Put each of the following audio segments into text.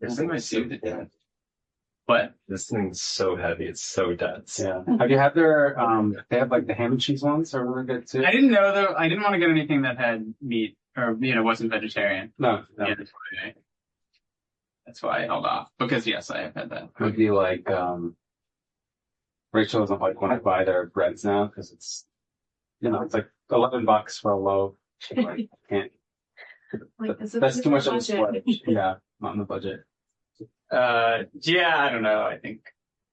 This thing is so dense. What? This thing's so heavy. It's so dense. Yeah. Have you had their, they have like the ham and cheese ones are really good too. I didn't know though. I didn't want to get anything that had meat or, wasn't vegetarian. No. Yeah, that's why I held off. Because yes, I have had that. It would be like, Rachel doesn't like when I buy their breads now because it's, it's like $11 for a loaf. Like, can't. Like, That's too much of a splurge. Yeah, not in the budget. Yeah, I don't know. I think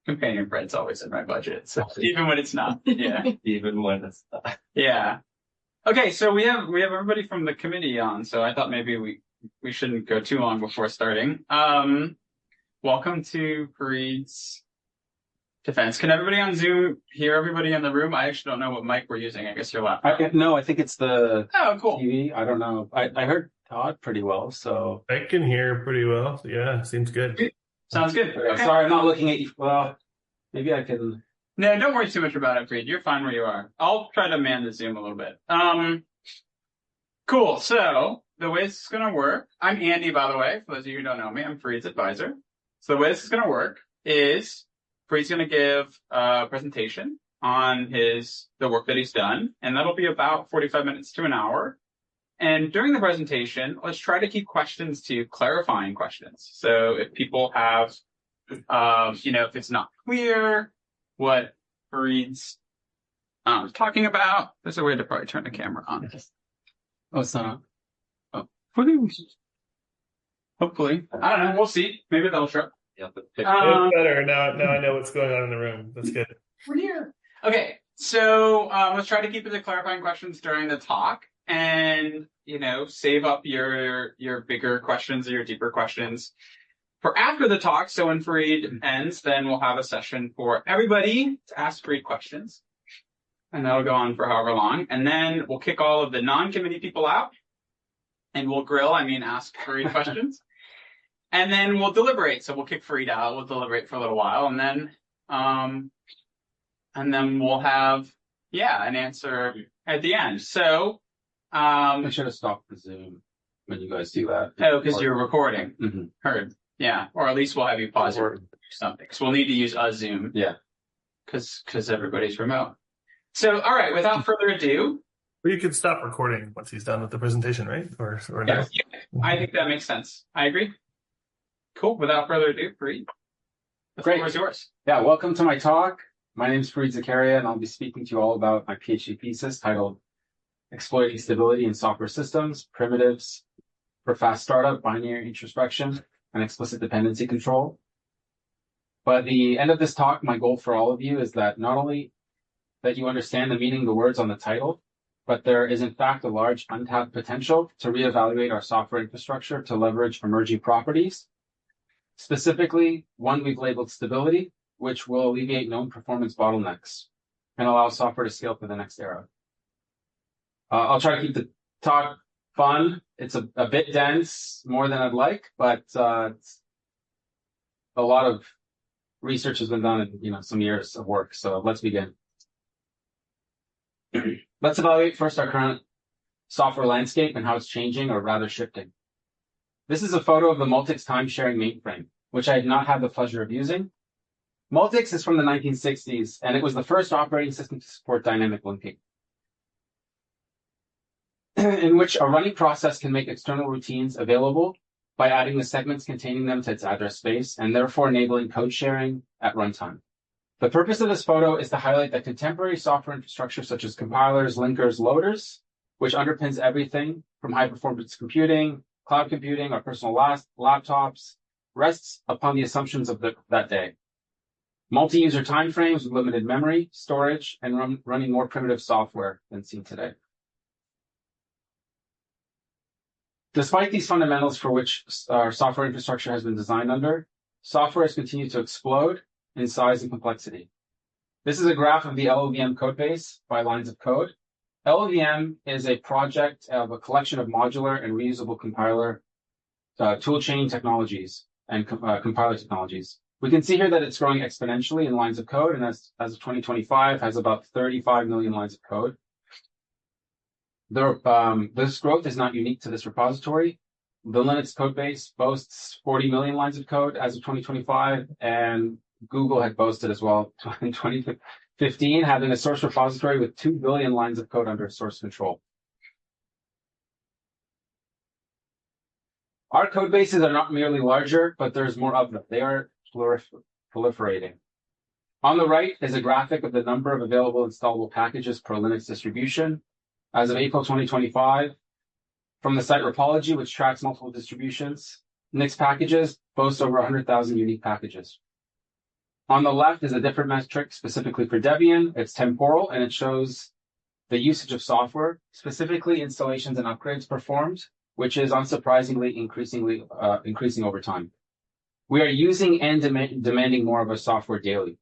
companion bread's always in my budget. So even when it's not. Yeah. Even when it's not. Yeah. Okay, so we have everybody from the committee on, so I thought maybe we shouldn't go too long before starting. Welcome to Farid's defense. Can everybody on Zoom hear everybody in the room? I actually don't know what mic we're using. I guess your laptop. No, I think it's the cool. TV. I don't know. I heard Todd pretty well, so. I can hear pretty well. Yeah, seems good. Sounds good. Okay. Sorry, I'm not looking at you. Well, maybe I can. No, don't worry too much about it, Farid. You're fine where you are. I'll try to man the Zoom a little bit. Cool. So the way this is going to work, I'm Andy, by the way, for those of you who don't know me. I'm Farid's advisor. So the way this is going to work is Farid's going to give a presentation on the work that he's done, and that'll be about 45 minutes to an hour. And during the presentation, let's try to keep questions to clarifying questions. So if people have, if it's not clear what Farid's talking about, there's a way to probably turn the camera on. Oh, it's not on. Oh, hopefully. I don't know. We'll see. Maybe that'll show. Yeah, It's better. Now I know what's going on in the room. That's good. We're here. Okay. So let's try to keep it to clarifying questions during the talk. And, save up your bigger questions or your deeper questions for after the talk. So when Farid ends, then we'll have a session for everybody to ask Farid questions. And that'll go on for however long. And then we'll kick all of the non-committee people out. And we'll ask Farid questions. And then we'll deliberate. So we'll kick Farid out. We'll deliberate for a little while. And then we'll have, an answer at the end. So I should have stopped the Zoom when you guys do that. Oh, because you're recording. Mm-hmm. Heard. Yeah. Or at least we'll have you pause it or something. Because we'll need to use a Zoom. Yeah. Because everybody's remote. So, all right. Without further ado. Well, you could stop recording once he's done with the presentation, right? Or no? Yeah, I think that makes sense. I agree. Cool. Without further ado, Farid, the floor is yours. Yeah. Welcome to my talk. My name is Farid Zakaria, and I'll be speaking to you all about my PhD thesis titled Exploiting Stability in Software Systems, Primitives for Fast Startup, Binary Introspection, and Explicit Dependency Control. But at the end of this talk, my goal for all of you is that not only that you understand the meaning of the words on the title, but there is in fact a large untapped potential to reevaluate our software infrastructure to leverage emerging properties. Specifically, one we've labeled stability, which will alleviate known performance bottlenecks and allow software to scale for the next era. I'll try to keep the talk fun. It's a bit dense, more than I'd like, but a lot of research has been done in some years of work. So let's begin. Let's evaluate first our current software landscape and how it's changing, or rather shifting. This is a photo of the Multics time-sharing mainframe, which I have not had the pleasure of using. Multics is from the 1960s, and it was the first operating system to support dynamic linking, in which a running process can make external routines available by adding the segments containing them to its address space, and therefore enabling code sharing at runtime. The purpose of this photo is to highlight that contemporary software infrastructure such as compilers, linkers, loaders, which underpins everything from high-performance computing, cloud computing, or personal laptops, rests upon the assumptions of that day. Multi-user timeframes with limited memory, storage, and running more primitive software than seen today. Despite these fundamentals for which our software infrastructure has been designed under, software has continued to explode in size and complexity. This is a graph of the LLVM codebase by lines of code. LLVM is a project of a collection of modular and reusable compiler toolchain technologies and compiler technologies. We can see here that it's growing exponentially in lines of code, and as of 2025 has about 35 million lines of code. This growth is not unique to this repository. the Linux code base boasts 40 million lines of code as of 2025, and Google had boasted as well in 2015, having a source repository with 2 billion lines of code under source control. Our code bases are not merely larger, but there's more of them. They are proliferating. On the right is a graphic of the number of available installable packages per Linux distribution. As of April 2025, from the site Rapology, which tracks multiple distributions, Nix packages boast over 100,000 unique packages. On the left is a different metric specifically for Debian. It's temporal, and it shows the usage of software, specifically installations and upgrades performed, which is unsurprisingly increasing over time. We are using and demanding more of our software daily.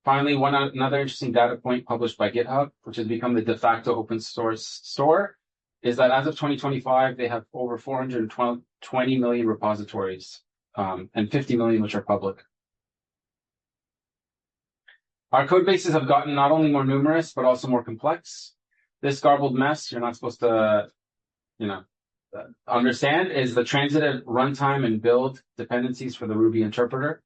Finally, another interesting data point published by GitHub, which has become the de facto open source store, is that as of 2025, they have over 420 million repositories, and 50 million which are public. Our code bases have gotten not only more numerous, but also more complex. This garbled mess you're not supposed to, understand is the transitive runtime and build dependencies for the Ruby interpreter.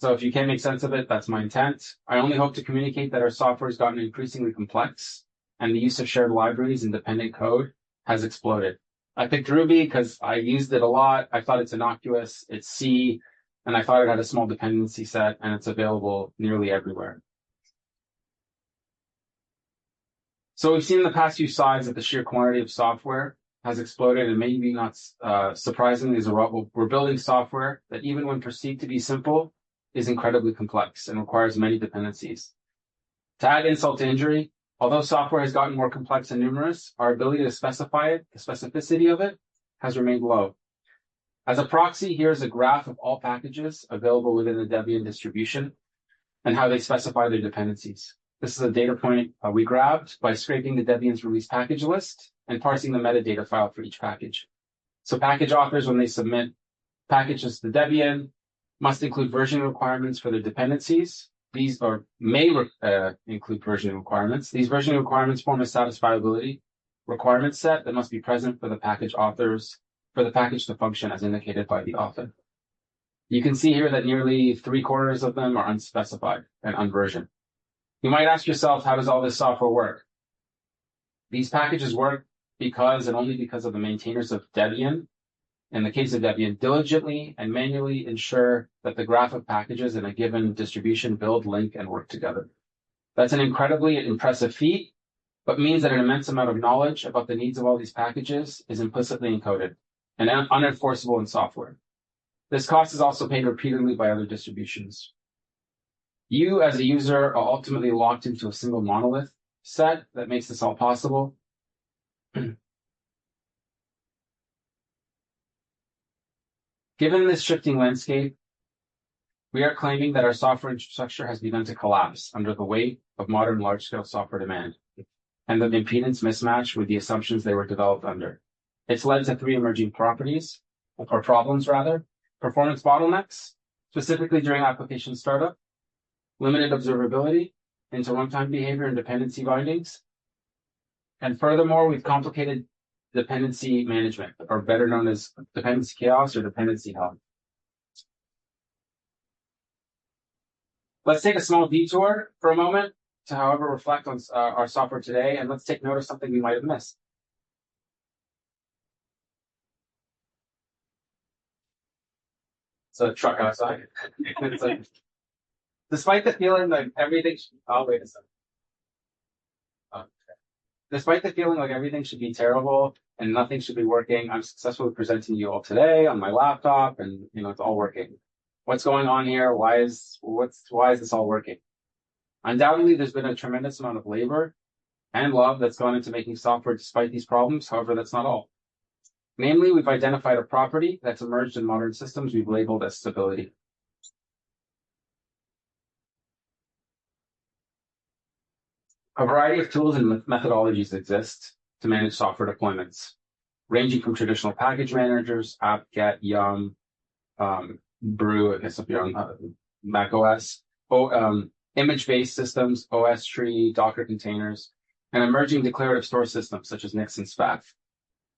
So if you can't make sense of it, that's my intent. I only hope to communicate that our software has gotten increasingly complex, and the use of shared libraries and dependent code has exploded. I picked Ruby because I used it a lot. I thought it's innocuous, it's C, and I thought it had a small dependency set, and it's available nearly everywhere. So we've seen in the past few slides that the sheer quantity of software has exploded, and maybe not surprisingly, we're building software that even when perceived to be simple, is incredibly complex and requires many dependencies. To add insult to injury, although software has gotten more complex and numerous, our ability to specify it, the specificity of it, has remained low. As a proxy, here's a graph of all packages available within the Debian distribution and how they specify their dependencies. This is a data point we grabbed by scraping the Debian's release package list and parsing the metadata file for each package. So package authors, when they submit packages to Debian, must include version requirements for their dependencies. These may include version requirements. These version requirements form a satisfiability requirement set that must be present for the package authors, for the package to function as indicated by the author. You can see here that nearly 3/4 of them are unspecified and unversioned. You might ask yourself, how does all this software work? These packages work because and only because of the maintainers of Debian, in the case of Debian, diligently and manually ensure that the graph of packages in a given distribution build, link, and work together. That's an incredibly impressive feat, but means that an immense amount of knowledge about the needs of all these packages is implicitly encoded and unenforceable in software. This cost is also paid repeatedly by other distributions. You, as a user, are ultimately locked into a single monolith set that makes this all possible. Given this shifting landscape, we are claiming that our software infrastructure has begun to collapse under the weight of modern large-scale software demand and the impedance mismatch with the assumptions they were developed under. It's led to 3 emerging problems: performance bottlenecks, specifically during application startup, limited observability into runtime behavior and dependency bindings, and furthermore, we've complicated dependency management, or better known as dependency chaos or dependency hell. Let's take a small detour for a moment to, however, reflect on our software today, and let's take note of something we might have missed. It's a truck outside. It's like, despite the feeling like everything should, wait a second. Despite the feeling like everything should be terrible and nothing should be working, I'm successfully presenting you all today on my laptop, and it's all working. What's going on here? Why is this all working? Undoubtedly, there's been a tremendous amount of labor and love that's gone into making software despite these problems. However, that's not all. Namely, we've identified a property that's emerged in modern systems we've labeled as stability. A variety of tools and methodologies exist to manage software deployments, ranging from traditional package managers, apt-get, yum, brew, I guess if you're on Mac OS, image-based systems, OS tree, Docker containers, and emerging declarative store systems such as Nix and SPAC.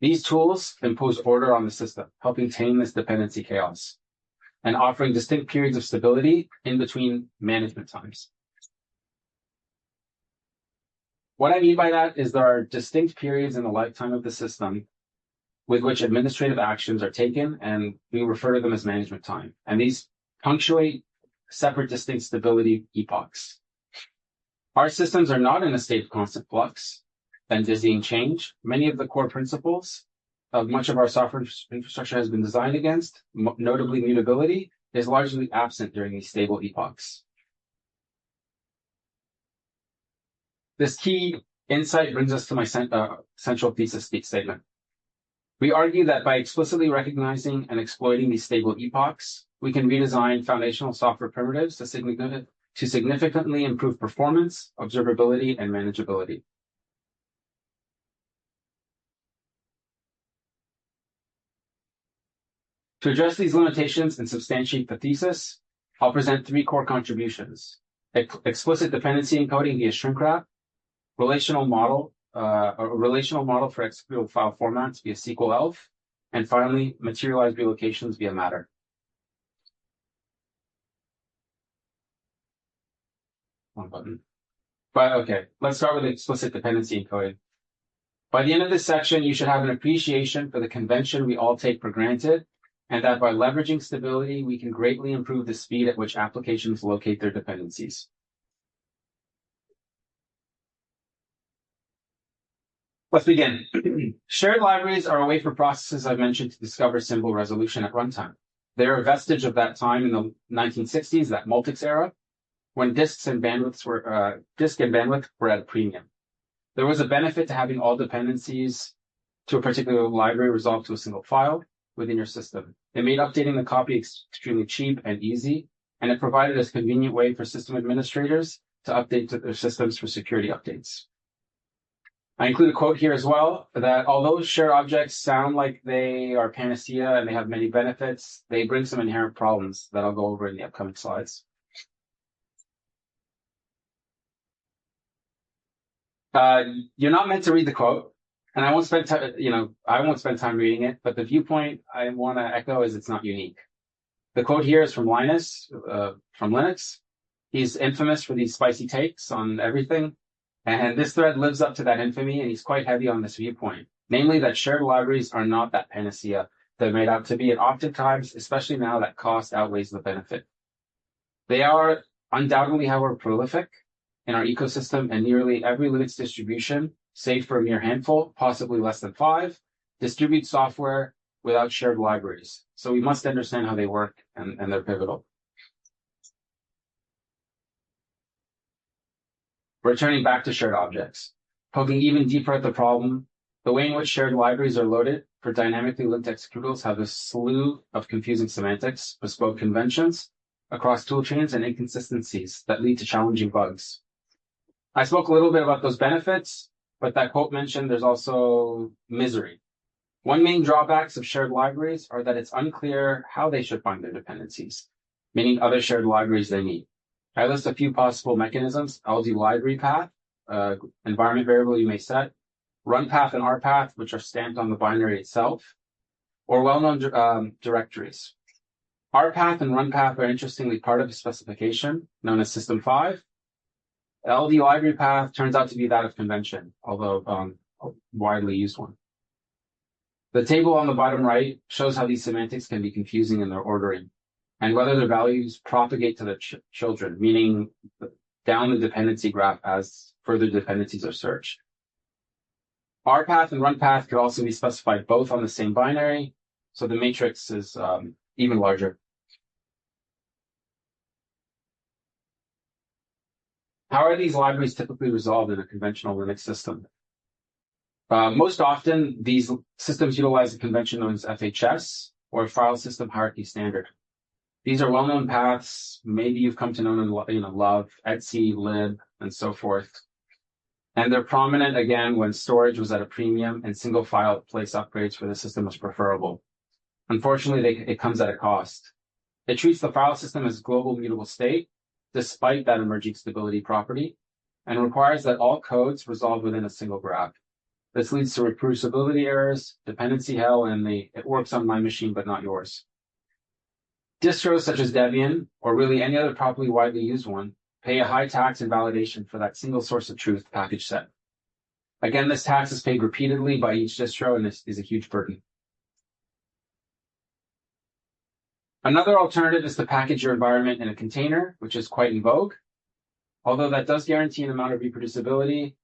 These tools impose order on the system, helping tame this dependency chaos and offering distinct periods of stability in between management times. What I mean by that is there are distinct periods in the lifetime of the system with which administrative actions are taken, and we refer to them as management time. And these punctuate separate distinct stability epochs. Our systems are not in a state of constant flux and dizzying change. Many of the core principles of much of our software infrastructure has been designed against, notably mutability, is largely absent during these stable epochs. This key insight brings us to my central thesis statement. We argue that by explicitly recognizing and exploiting these stable epochs, we can redesign foundational software primitives to significantly improve performance, observability, and manageability. To address these limitations and substantiate the thesis, I'll present three core contributions: explicit dependency encoding via shrink wrap, relational model for executable file formats via SQL ELF, and finally, materialized relocations via Matter. One button. But okay, let's start with explicit dependency encoding. By the end of this section, you should have an appreciation for the convention we all take for granted, and that by leveraging stability, we can greatly improve the speed at which applications locate their dependencies. Let's begin. Shared libraries are a way for processes I've mentioned to discover symbol resolution at runtime. They're a vestige of that time in the 1960s, that Multics era, when disk and bandwidth were at a premium. There was a benefit to having all dependencies to a particular library resolved to a single file within your system. It made updating the copy extremely cheap and easy, and it provided a convenient way for system administrators to update their systems for security updates. I include a quote here as well, that although shared objects sound like they are panacea and they have many benefits, they bring some inherent problems that I'll go over in the upcoming slides. You're not meant to read the quote, and I won't spend time reading it, but the viewpoint I want to echo is it's not unique. The quote here is from Linus, from Linux. He's infamous for these spicy takes on everything. And this thread lives up to that infamy, and he's quite heavy on this viewpoint, namely that shared libraries are not that panacea they're made out to be, and oftentimes, especially now, that cost outweighs the benefit. They are undoubtedly, however, prolific in our ecosystem, and nearly every Linux distribution, save for a mere handful, possibly less than 5, distributes software without shared libraries. So we must understand how they work, and they're pivotal. Returning back to shared objects, poking even deeper at the problem, the way in which shared libraries are loaded for dynamically linked executables have a slew of confusing semantics, bespoke conventions across toolchains, and inconsistencies that lead to challenging bugs. I spoke a little bit about those benefits, but that quote mentioned there's also misery. One main drawbacks of shared libraries are that it's unclear how they should find their dependencies, meaning other shared libraries they need. I list a few possible mechanisms: LD library path, environment variable you may set, run path and rpath, which are stamped on the binary itself, or well-known directories. Rpath and run path are interestingly part of a specification known as System 5. LD library path turns out to be that of convention, although a widely used one. The table on the bottom right shows how these semantics can be confusing in their ordering, and whether their values propagate to their children, meaning down the dependency graph as further dependencies are searched. Rpath and runpath could also be specified both on the same binary, so the matrix is even larger. How are these libraries typically resolved in a conventional Linux system? Most often, these systems utilize a convention known as FHS, or File System Hierarchy Standard. These are well-known paths. Maybe you've come to know and love etc, lib, and so forth. And they're prominent, again, when storage was at a premium and single file place upgrades for the system was preferable. Unfortunately, it comes at a cost. It treats the file system as global mutable state, despite that emerging stability property, and requires that all codes resolve within a single graph. This leads to reproducibility errors, dependency hell, and it works on my machine but not yours. Distros such as Debian, or really any other properly widely used one, pay a high tax and validation for that single source of truth package set. Again, this tax is paid repeatedly by each distro, and this is a huge burden. Another alternative is to package your environment in a container, which is quite in vogue. Although that does guarantee an amount of reproducibility,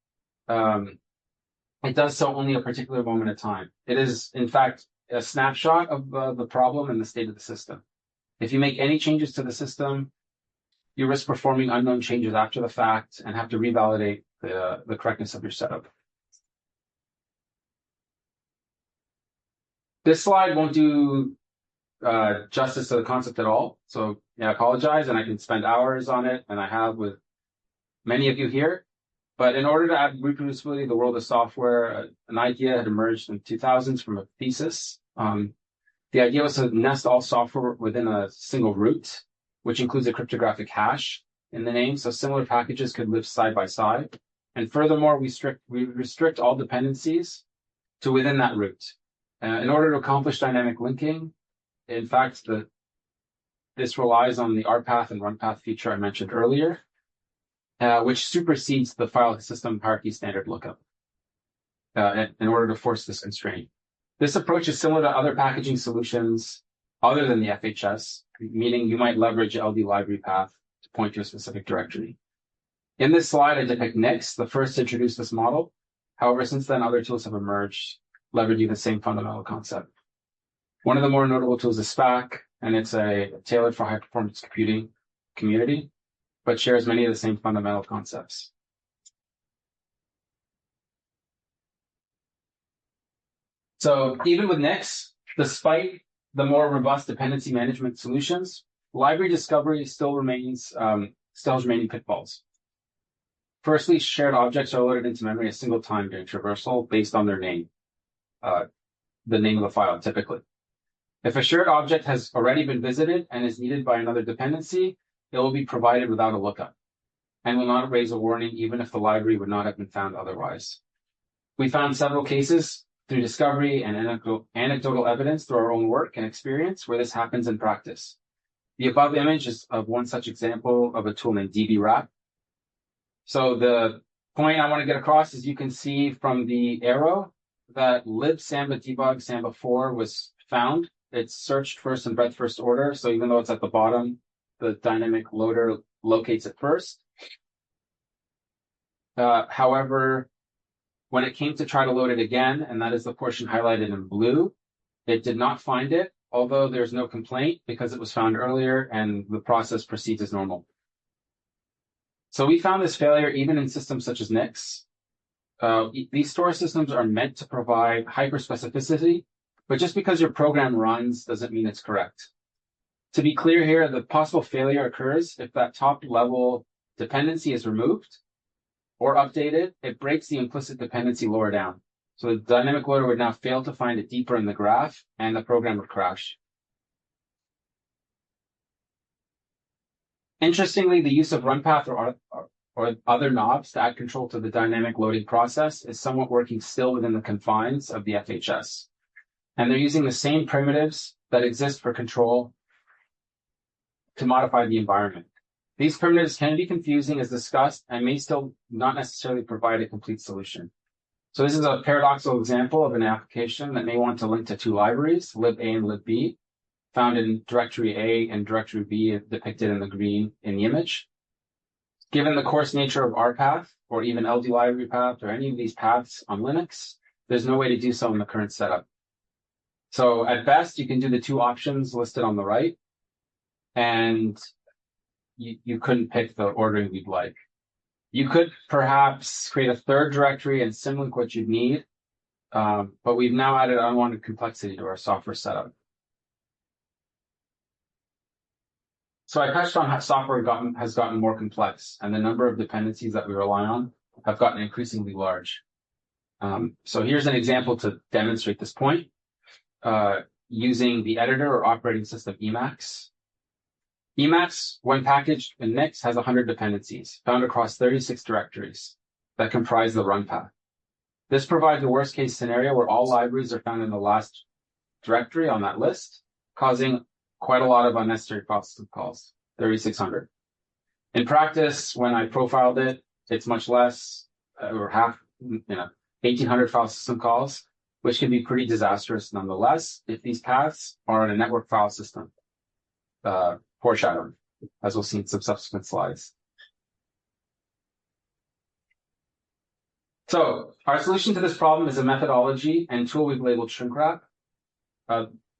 it does so only a particular moment in time. It is, in fact, a snapshot of the problem and the state of the system. If you make any changes to the system, you risk performing unknown changes after the fact and have to revalidate the correctness of your setup. This slide won't do justice to the concept at all. So yeah, I apologize, and I can spend hours on it, and I have with many of you here. But in order to add reproducibility to the world of software, an idea had emerged in the 2000s from a thesis. The idea was to nest all software within a single root, which includes a cryptographic hash in the name, so similar packages could live side by side. And furthermore, we restrict all dependencies to within that root. In order to accomplish dynamic linking, in fact, this relies on the RPath and RunPath feature I mentioned earlier, which supersedes the file system hierarchy standard lookup in order to force this constraint. This approach is similar to other packaging solutions other than the FHS, meaning you might leverage LD library path to point to a specific directory. In this slide, I depict Nix, the first to introduce this model. However, since then, other tools have emerged, leveraging the same fundamental concept. One of the more notable tools is SPAC, and it's a tailored for high-performance computing community, but shares many of the same fundamental concepts. So even with Nix, despite the more robust dependency management solutions, library discovery still has remaining pitfalls. Firstly, shared objects are loaded into memory a single time during traversal based on their name, the name of the file typically. If a shared object has already been visited and is needed by another dependency, it will be provided without a lookup and will not raise a warning even if the library would not have been found otherwise. We found several cases through discovery and anecdotal evidence through our own work and experience where this happens in practice. The above image is of one such example of a tool named dbwrap. So the point I want to get across is you can see from the arrow that libsamba debug samba4 was found. It's searched first in breadth first order. So even though it's at the bottom, the dynamic loader locates it first. However, when it came to try to load it again, and that is the portion highlighted in blue, it did not find it, although there's no complaint because it was found earlier and the process proceeds as normal. So we found this failure even in systems such as Nix. These storage systems are meant to provide hyperspecificity, but just because your program runs doesn't mean it's correct. To be clear here, the possible failure occurs if that top level dependency is removed or updated, it breaks the implicit dependency lower down. So the dynamic loader would now fail to find it deeper in the graph and the program would crash. Interestingly, the use of RunPath or other knobs to add control to the dynamic loading process is somewhat working still within the confines of the FHS. And they're using the same primitives that exist for control to modify the environment. These primitives can be confusing as discussed and may still not necessarily provide a complete solution. So this is a paradoxical example of an application that may want to link to two libraries, lib A and lib B, found in directory A and directory B depicted in the green in the image. Given the coarse nature of RPath or even LD library path or any of these paths on Linux, there's no way to do so in the current setup. So at best, you can do the two options listed on the right, and you couldn't pick the ordering you'd like. You could perhaps create a third directory and symlink what you'd need, but we've now added unwanted complexity to our software setup. So I touched on how software has gotten more complex, and the number of dependencies that we rely on have gotten increasingly large. So here's an example to demonstrate this point using the editor or operating system Emacs. Emacs, when packaged in Nix, has 100 dependencies found across 36 directories that comprise the run path. This provides a worst case scenario where all libraries are found in the last directory on that list, causing quite a lot of unnecessary file system calls, 3,600. In practice, when I profiled it, it's much less, or half, 1,800 file system calls, which can be pretty disastrous nonetheless if these paths are on a network file system, foreshadowing, as we'll see in some subsequent slides. So our solution to this problem is a methodology and tool we've labeled shrink-wrap.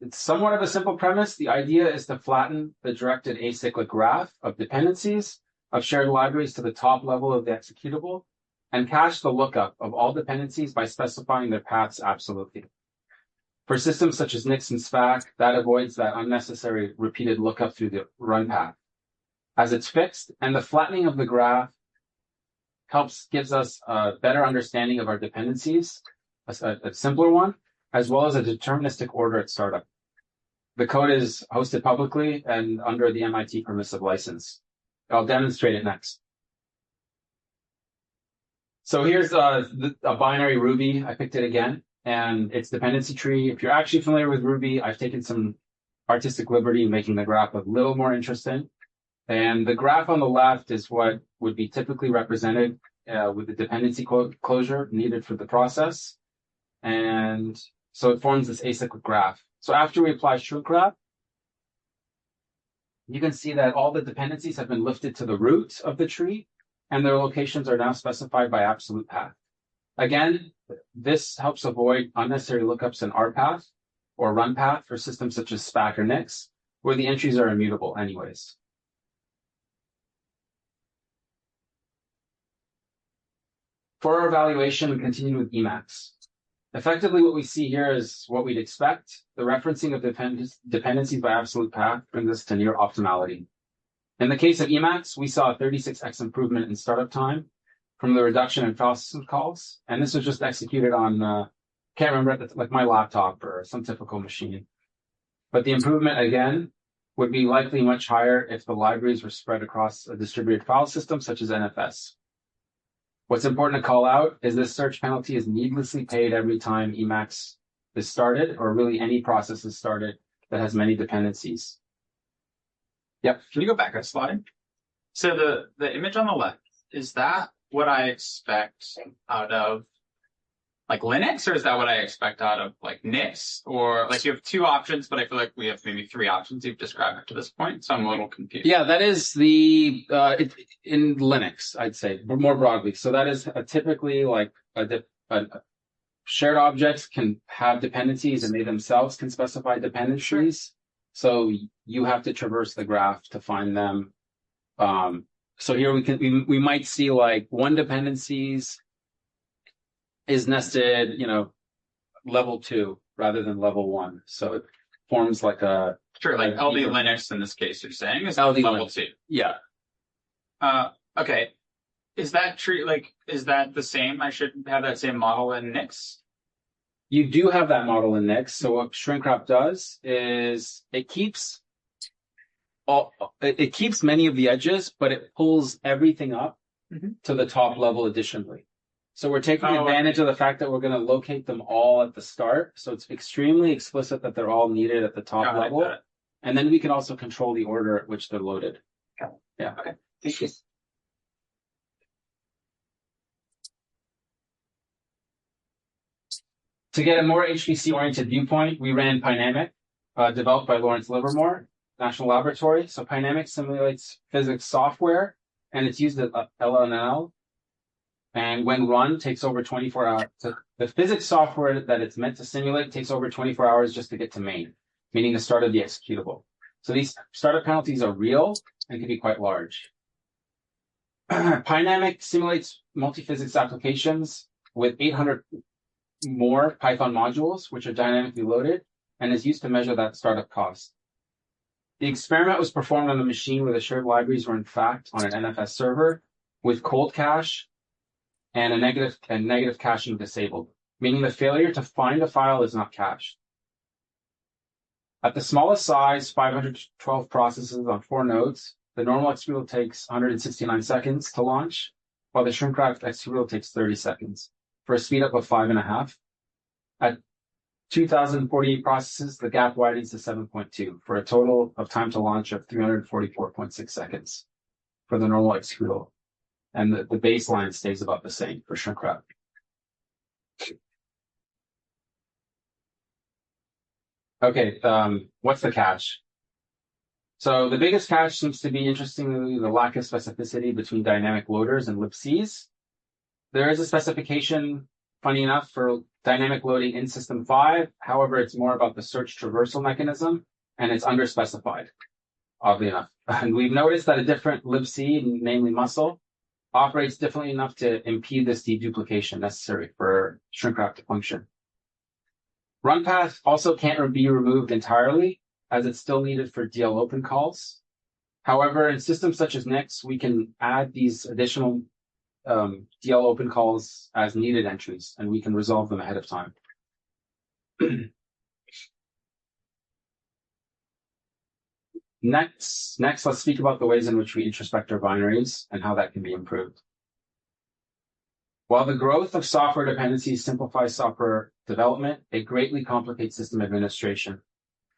It's somewhat of a simple premise. The idea is to flatten the directed acyclic graph of dependencies of shared libraries to the top level of the executable and cache the lookup of all dependencies by specifying their paths absolutely. For systems such as Nix and SPAC, that avoids that unnecessary repeated lookup through the run path, as it's fixed, and the flattening of the graph gives us a better understanding of our dependencies, a simpler one, as well as a deterministic order at startup. The code is hosted publicly and under the MIT permissive license. I'll demonstrate it next. So here's a binary Ruby. I picked it again, and it's dependency tree. If you're actually familiar with Ruby, I've taken some artistic liberty in making the graph a little more interesting. And the graph on the left is what would be typically represented with the dependency closure needed for the process. And so it forms this acyclic graph. So after we apply shrink-wrap, you can see that all the dependencies have been lifted to the root of the tree, and their locations are now specified by absolute path. Again, this helps avoid unnecessary lookups in RPath or run path for systems such as SPAC or Nix, where the entries are immutable anyways. For our evaluation, we continue with Emacs. Effectively, what we see here is what we'd expect. The referencing of dependencies by absolute path brings us to near optimality. In the case of Emacs, we saw a 36x improvement in startup time from the reduction in file system calls. And this was just executed on, can't remember, like my laptop or some typical machine. But the improvement, again, would be likely much higher if the libraries were spread across a distributed file system such as NFS. What's important to call out is this search penalty is needlessly paid every time Emacs is started, or really any process is started that has many dependencies. Yep. Can you go back a slide? So the image on the left, is that what I expect out of like Linux, or is that what I expect out of like Nix? Or like you have two options, but I feel like we have maybe three options you've described up to this point, so I'm a little confused. Yeah, that is the in Linux, I'd say, but more broadly. So that is typically like a shared objects can have dependencies, and they themselves can specify dependencies. Sure. So you have to traverse the graph to find them. So here we might see like one dependencies is nested, level 2 rather than level 1. So it forms like a sure, like LD Linux in this case. You're saying is LD level Linux. 2. Yeah. Okay. Is that true? Like, is that the same? I should have that same model in Nix. You do have that model in Nix. So what shrink-wrap does is it keeps many of the edges, but it pulls everything up to the top level additionally. So we're taking advantage of the fact that we're going to locate them all at the start. So it's extremely explicit that they're all needed at the top level. And then we can also control the order at which they're loaded. Okay. Yeah. Okay. Thank you. To get a more HPC-oriented viewpoint, we ran Pynamic, developed by Lawrence Livermore, National Laboratory. So Pynamic simulates physics software, and it's used at LNL. And when run, takes over 24 hours. So the physics software that it's meant to simulate takes over 24 hours just to get to main, meaning the start of the executable. So these startup penalties are real and can be quite large. Pynamic simulates multi-physics applications with 800 more Python modules, which are dynamically loaded, and is used to measure that startup cost. The experiment was performed on a machine where the shared libraries were in fact on an NFS server with cold cache and a negative caching disabled, meaning the failure to find a file is not cached. At the smallest size, 512 processes on 4 nodes, the normal executable takes 169 seconds to launch, while the shrink-wrapped executable takes 30 seconds. for a speed up of 5.5. At 2048 processes, the gap widens to 7.2 for a total of time to launch of 344.6 seconds for the normal executable. And the baseline stays about the same for shrink wrap. Okay, what's the catch? So the biggest catch seems to be, interestingly, the lack of specificity between dynamic loaders and libcs. There is a specification, funny enough, for dynamic loading in System 5. However, it's more about the search traversal mechanism, and it's underspecified, oddly enough. And we've noticed that a different libc, namely muscle, operates differently enough to impede this deduplication necessary for shrink wrap to function. Run path also can't be removed entirely, as it's still needed for DL open calls. However, in systems such as Nix, we can add these additional DL open calls as needed entries, and we can resolve them ahead of time. Next, let's speak about the ways in which we introspect our binaries and how that can be improved. While the growth of software dependencies simplifies software development, it greatly complicates system administration.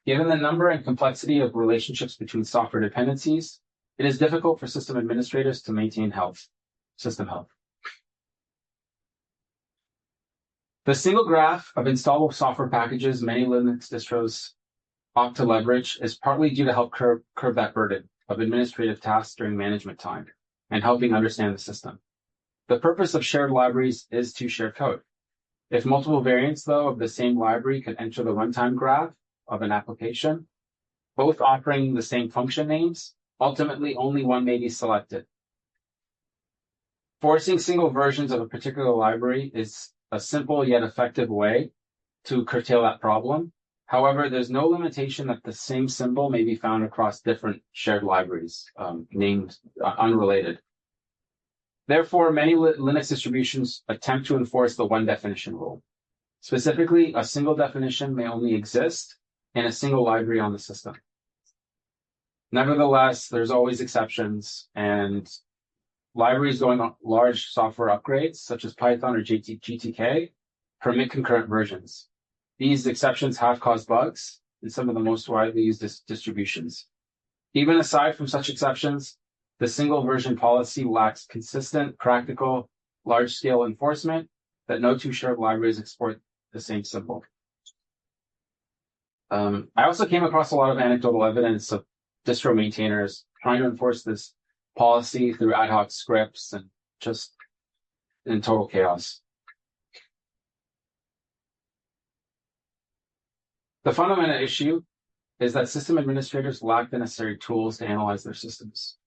Given the number and complexity of relationships between software dependencies, it is difficult for system administrators to maintain system health. The single graph of installable software packages many Linux distros opt to leverage is partly due to help curb that burden of administrative tasks during management time and helping understand the system. The purpose of shared libraries is to share code. If multiple variants, though, of the same library could enter the runtime graph of an application, both offering the same function names, ultimately only one may be selected. Forcing single versions of a particular library is a simple yet effective way to curtail that problem. However, there's no limitation that the same symbol may be found across different shared libraries, named unrelated. Therefore, many Linux distributions attempt to enforce the one definition rule. Specifically, a single definition may only exist in a single library on the system. Nevertheless, there's always exceptions, and libraries going on large software upgrades, such as Python or GTK, permit concurrent versions. These exceptions have caused bugs in some of the most widely used distributions. Even aside from such exceptions, the single version policy lacks consistent, practical, large-scale enforcement that no two shared libraries export the same symbol. I also came across a lot of anecdotal evidence of distro maintainers trying to enforce this policy through ad hoc scripts and just in total chaos. The fundamental issue is that system administrators lack the necessary tools to analyze their systems.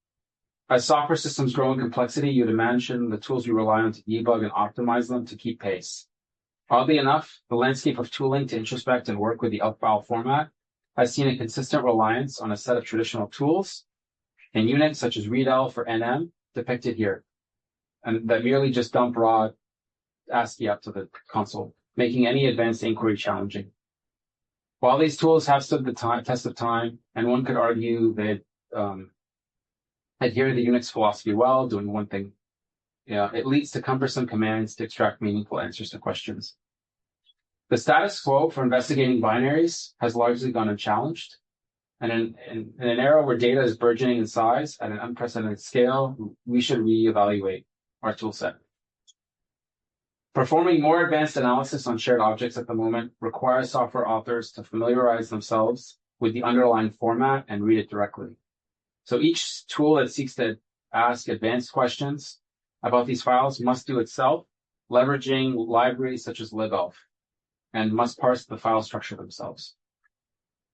As software systems grow in complexity, you'd imagine the tools you rely on to debug and optimize them to keep pace. Oddly enough, the landscape of tooling to introspect and work with the ELF file format has seen a consistent reliance on a set of traditional tools in Unix, such as readelf or NM, depicted here, and that merely just dump raw ASCII up to the console, making any advanced inquiry challenging. While these tools have stood the test of time, and one could argue they adhere to the Unix philosophy well, doing one thing, it leads to cumbersome commands to extract meaningful answers to questions. The status quo for investigating binaries has largely gone unchallenged. And in an era where data is burgeoning in size at an unprecedented scale, we should reevaluate our tool set. Performing more advanced analysis on shared objects at the moment requires software authors to familiarize themselves with the underlying format and read it directly. So each tool that seeks to ask advanced questions about these files must do itself, leveraging libraries such as libelf, and must parse the file structure themselves.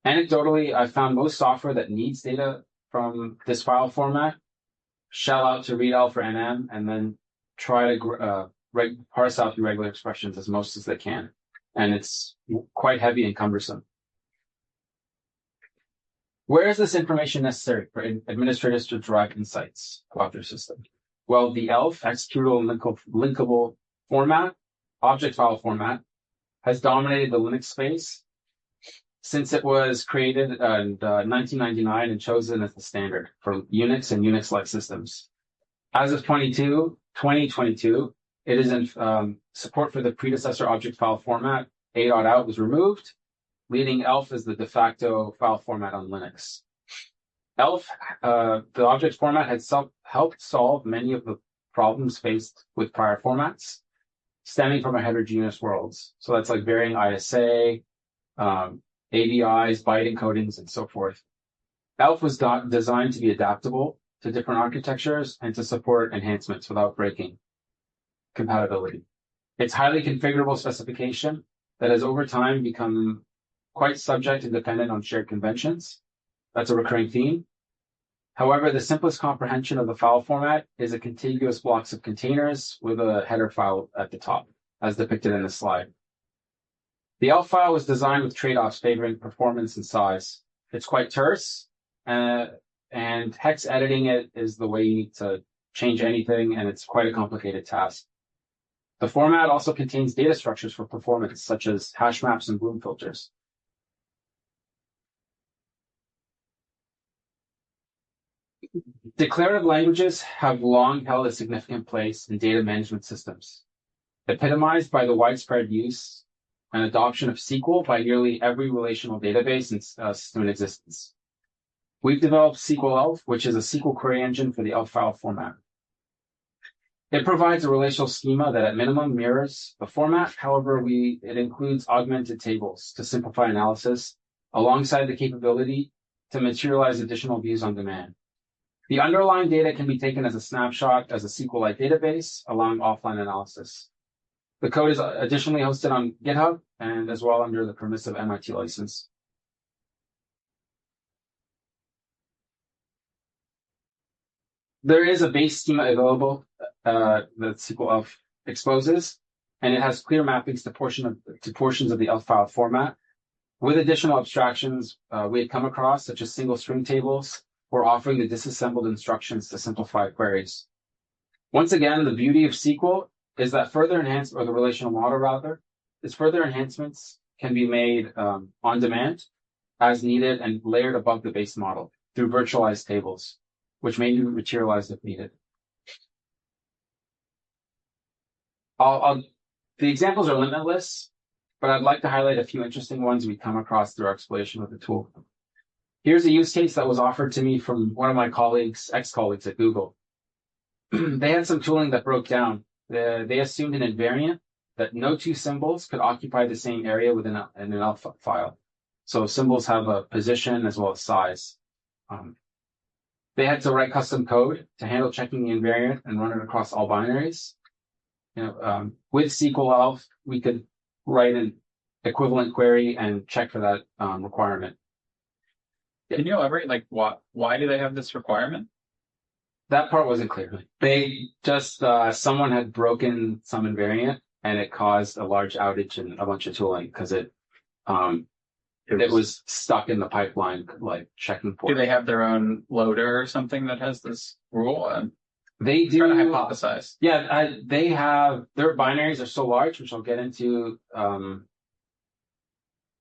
Anecdotally, I found most software that needs data from this file format shell out to readelf or NM and then try to parse out the regular expressions as most as they can. And it's quite heavy and cumbersome. Where is this information necessary for administrators to derive insights about their system? Well, the ELF, executable and linkable format, object file format, has dominated the Linux space since it was created in 1999 and chosen as the standard for Unix and Unix-like systems. As of 2022, It is in support for the predecessor object file format. A.out was removed, leaving ELF as the de facto file format on Linux. ELF, the object format, had helped solve many of the problems faced with prior formats, stemming from a heterogeneous worlds. So that's like varying ISA, ABIs, byte encodings, and so forth. ELF was designed to be adaptable to different architectures and to support enhancements without breaking compatibility. It's highly configurable specification that has over time become quite subject and dependent on shared conventions. That's a recurring theme. However, the simplest comprehension of the file format is a contiguous blocks of containers with a header file at the top, as depicted in the slide. The ELF file was designed with trade-offs favoring performance and size. It's quite terse, and hex editing it is the way you need to change anything, and it's quite a complicated task. The format also contains data structures for performance, such as hash maps and Bloom filters. Declarative languages have long held a significant place in data management systems, epitomized by the widespread use and adoption of SQL by nearly every relational database and system in existence. We've developed SQL-ELF, which is a SQL query engine for the ELF file format. It provides a relational schema that at minimum mirrors the format. However, it includes augmented tables to simplify analysis alongside the capability to materialize additional views on demand. The underlying data can be taken as a snapshot as a SQLite database, allowing offline analysis. The code is additionally hosted on GitHub and as well under the permissive MIT license. There is a base schema available that SQL-ELF exposes, and it has clear mappings to portions of the ELF file format. With additional abstractions we had come across, such as single string tables, or offering the disassembled instructions to simplify queries. Once again, the beauty of SQL is that further enhancements can be made on demand as needed and layered above the base model through virtualized tables, which may be materialized if needed. The examples are limitless, but I'd like to highlight a few interesting ones we come across through our exploration of the tool. Here's a use case that was offered to me from one of my ex-colleagues at Google. They had some tooling that broke down. They assumed an invariant that no two symbols could occupy the same area within an ELF file. So symbols have a position as well as size. They had to write custom code to handle checking the invariant and run it across all binaries. With SQL-ELF, we could write an equivalent query and check for that requirement. Can you elaborate, like, why do they have this requirement? That part wasn't clear. They just, someone had broken some invariant and it caused a large outage and a bunch of tooling because it was stuck in the pipeline, like checking for. Do they have their own loader or something that has this rule? They do. Trying to hypothesize. Yeah, they have, their binaries are so large, which I'll get into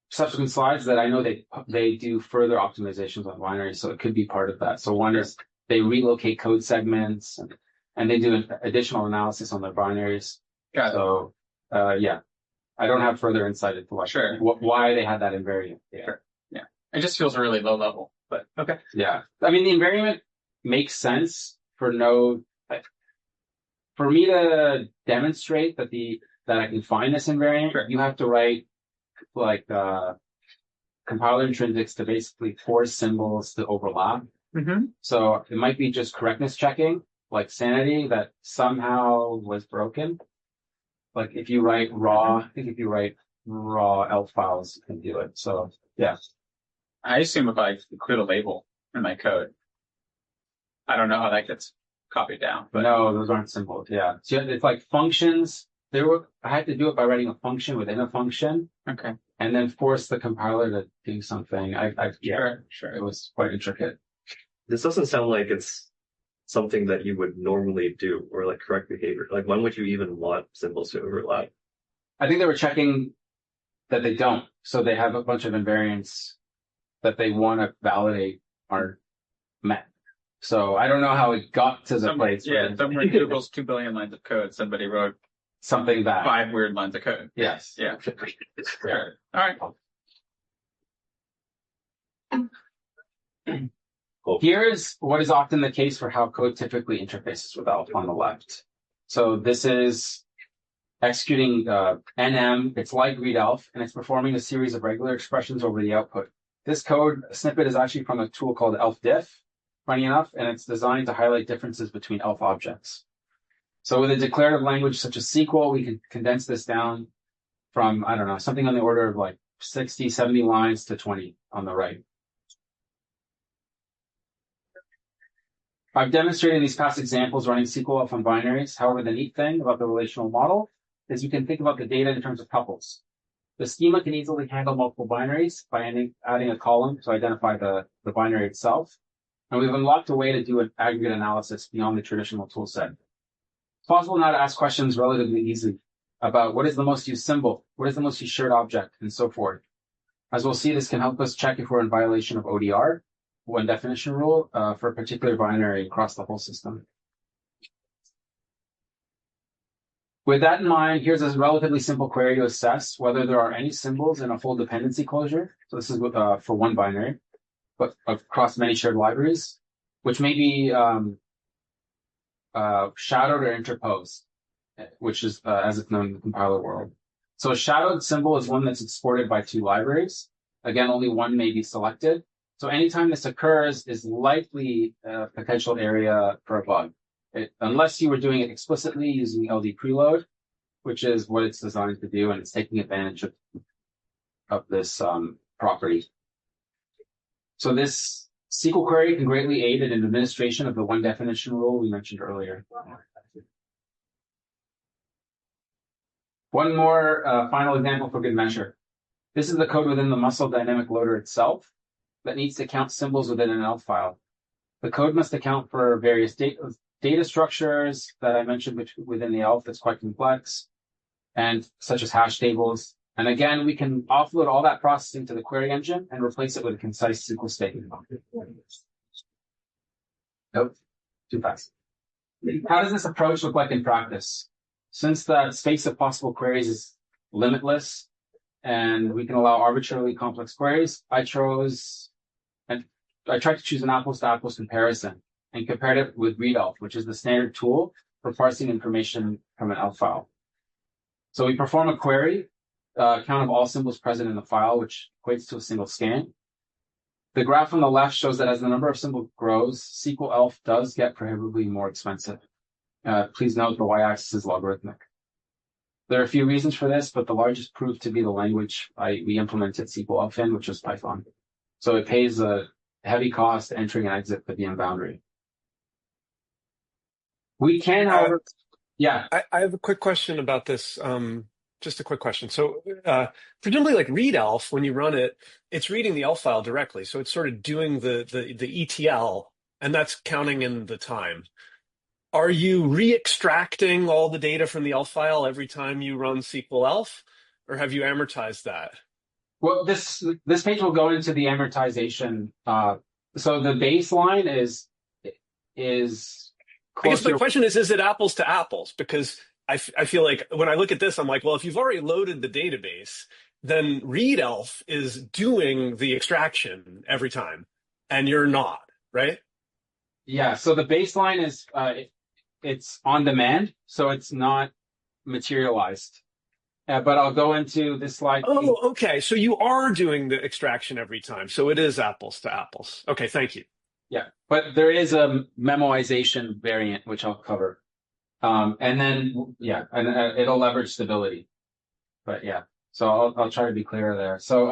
subsequent slides, that I know they do further optimizations on binaries, so it could be part of that. So one is they relocate code segments and they do additional analysis on their binaries. Got it. So yeah, I don't have further insight into why they had that invariant. Yeah. Sure. Yeah, it just feels really low level, but okay. Yeah, I mean the invariant makes sense for me to demonstrate that I can find this invariant. Sure. You have to write like compiler intrinsics to basically force symbols to overlap. Mm-hmm. So it might be just correctness checking, like sanity, that somehow was broken. Like if you write raw, I think if you write raw ELF files, you can do it. So yeah. I assume if I include a label in my code, I don't know how that gets copied down. But no, those aren't symbols. Yeah. So it's like functions. I had to do it by writing a function within a function. Okay. And then force the compiler to do something. Sure. It was quite intricate. This doesn't sound like it's something that you would normally do or like correct behavior. Like when would you even want symbols to overlap? I think they were checking that they don't. So they have a bunch of invariants that they want to validate are met. So I don't know how it got to the place. Yeah, somewhere in Google's 2 billion lines of code, somebody wrote something that. 5 weird lines of code. Yes. Yeah. Sure. All right. Here is what is often the case for how code typically interfaces with ELF on the left. So this is executing NM. It's like readelf, and it's performing a series of regular expressions over the output. This code snippet is actually from a tool called elfdiff, funny enough, and it's designed to highlight differences between ELF objects. So with a declarative language such as SQL, we can condense this down from, I don't know, something on the order of like 60, 70 lines to 20 on the right. I've demonstrated these past examples running SQL ELF on binaries. However, the neat thing about the relational model is you can think about the data in terms of tuples. The schema can easily handle multiple binaries by adding a column to identify the binary itself. And we've unlocked a way to do an aggregate analysis beyond the traditional tool set. It's possible now to ask questions relatively easily about what is the most used symbol, what is the most used shared object, and so forth. As we'll see, this can help us check if we're in violation of ODR, one definition rule, for a particular binary across the whole system. With that in mind, here's a relatively simple query to assess whether there are any symbols in a full dependency closure. So this is for one binary, but across many shared libraries, which may be shadowed or interposed, which is as it's known in the compiler world. So a shadowed symbol is one that's exported by 2 libraries. Again, only one may be selected. So anytime this occurs is likely a potential area for a bug. Unless you were doing it explicitly using LD preload, which is what it's designed to do, and it's taking advantage of this property. So this SQL query can greatly aid in administration of the one definition rule we mentioned earlier. One more final example for good measure. This is the code within the muscle dynamic loader itself that needs to count symbols within an ELF file. The code must account for various data structures that I mentioned within the ELF that's quite complex, and such as hash tables. And again, we can offload all that processing to the query engine and replace it with a concise SQL statement. Nope, too fast. How does this approach look like in practice? Since the space of possible queries is limitless and we can allow arbitrarily complex queries, I tried to choose an apples-to-apples comparison and compared it with readelf, which is the standard tool for parsing information from an ELF file. So we perform a query, count of all symbols present in the file, which equates to a single scan. The graph on the left shows that as the number of symbols grows, SQL ELF does get prohibitively more expensive. Please note the y-axis is logarithmic. There are a few reasons for this, but the largest proved to be the language we implemented SQL ELF in, which was Python. So it pays a heavy cost entering and exit the VM boundary. We can, however, yeah. I have a quick question about this. Just a quick question. So presumably like readelf, when you run it, it's reading the ELF file directly. So it's sort of doing the ETL, and that's counting in the time. Are you re-extracting all the data from the ELF file every time you run SQL ELF, or have you amortized that? Well, this page will go into the amortization. So the baseline is I guess my question is it apples to apples? Because I feel like when I look at this, I'm like, well, if you've already loaded the database, then readelf is doing the extraction every time, and you're not, right? Yeah. So the baseline is it's on demand, so it's not materialized. But I'll go into this slide. Oh, okay. So you are doing the extraction every time. So it is apples to apples. Okay, thank you. Yeah, but there is a memoization variant, which I'll cover. And then, yeah, and it'll leverage stability. But yeah, so I'll try to be clearer there. So